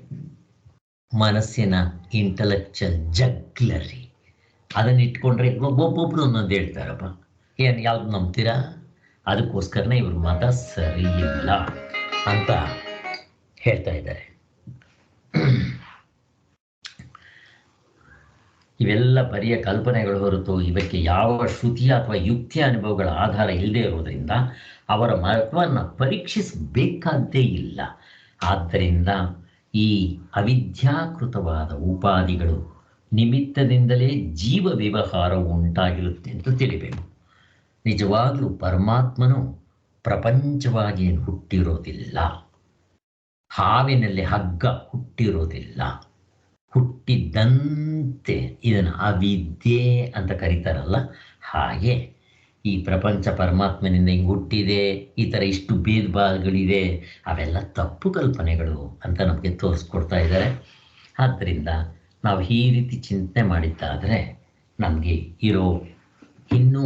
Speaker 1: ಮನಸ್ಸಿನ ಇಂಟಲೆಕ್ಚುಯಲ್ ಜಗ್ಲರಿ. ಅದನ್ನ ಇಟ್ಕೊಂಡ್ರೆ ಒಬ್ಬೊಬ್ರು ಒಂದೊಂದು ಹೇಳ್ತಾರಪ್ಪ. ಏನು ಯಾವ್ದು ನಂಬ್ತೀರಾ? ಅದಕ್ಕೋಸ್ಕರನೇ ಇವ್ರ ಮತ ಸರಿ ಇಲ್ಲ ಅಂತ ಹೇಳ್ತಾ ಇದ್ದಾರೆ. ಇವೆಲ್ಲ ಬರಿಯ ಕಲ್ಪನೆಗಳು ಹೊರತು ಇವಕ್ಕೆ ಯಾವ ಶ್ರುತಿಯ ಅಥವಾ ಯುಕ್ತಿಯ ಅನುಭವಗಳ ಆಧಾರ ಇಲ್ಲದೆ ಇರುವುದರಿಂದ ಅವರ ಮತವನ್ನು ಪರೀಕ್ಷಿಸಬೇಕಾದ್ದೇ ಇಲ್ಲ. ಆದ್ದರಿಂದ ಈ ಅವಿದ್ಯಾಕೃತವಾದ ಉಪಾಧಿಗಳು ನಿಮಿತ್ತದಿಂದಲೇ ಜೀವ ವ್ಯವಹಾರವು ಉಂಟಾಗಿರುತ್ತೆ ಅಂತ ತಿಳಿಬೇಕು. ನಿಜವಾಗ್ಲೂ ಪರಮಾತ್ಮನು ಪ್ರಪಂಚವಾಗಿ ಏನು ಹುಟ್ಟಿರೋದಿಲ್ಲ. ಹಾವಿನಲ್ಲಿ ಹಗ್ಗ ಹುಟ್ಟಿರೋದಿಲ್ಲ. ಹುಟ್ಟಿದ್ದಂತೆ ಇದನ್ನು ಅವಿದ್ಯೆ ಅಂತ ಕರೀತಾರಲ್ಲ, ಹಾಗೆ ಈ ಪ್ರಪಂಚ ಪರಮಾತ್ಮನಿಂದ ಹಿಂಗೆ ಹುಟ್ಟಿದೆ, ಈ ಥರ ಇಷ್ಟು ಭೇದ ಭಾವಗಳಿದೆ, ಅವೆಲ್ಲ ತಪ್ಪು ಕಲ್ಪನೆಗಳು ಅಂತ ನಮಗೆ ತೋರಿಸ್ಕೊಡ್ತಾ ಇದ್ದಾರೆ. ಆದ್ದರಿಂದ ನಾವು ಈ ರೀತಿ ಚಿಂತನೆ ಮಾಡಿದ್ದಾದರೆ ನಮಗೆ ಇರೋ ಇನ್ನೂ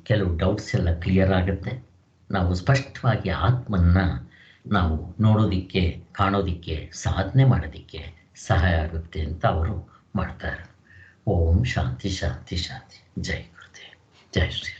Speaker 1: ಕೆಲವು ಡೌಟ್ಸ್ ಎಲ್ಲ ಕ್ಲಿಯರ್ ಆಗುತ್ತೆ. ನಾವು ಸ್ಪಷ್ಟವಾಗಿ ಆತ್ಮನ್ನ ನಾವು ನೋಡೋದಕ್ಕೆ, ಕಾಣೋದಕ್ಕೆ, ಸಾಧನೆ ಮಾಡೋದಕ್ಕೆ ಸಹಾಯ ಆಗುತ್ತೆ ಅಂತ ಅವರು ಮಾಡ್ತಾರೆ. ಓಂ ಶಾಂತಿ ಶಾಂತಿ ಶಾಂತಿ. ಜೈ ಗುರುದೇವ್, ಜೈ ಶ್ರೀ.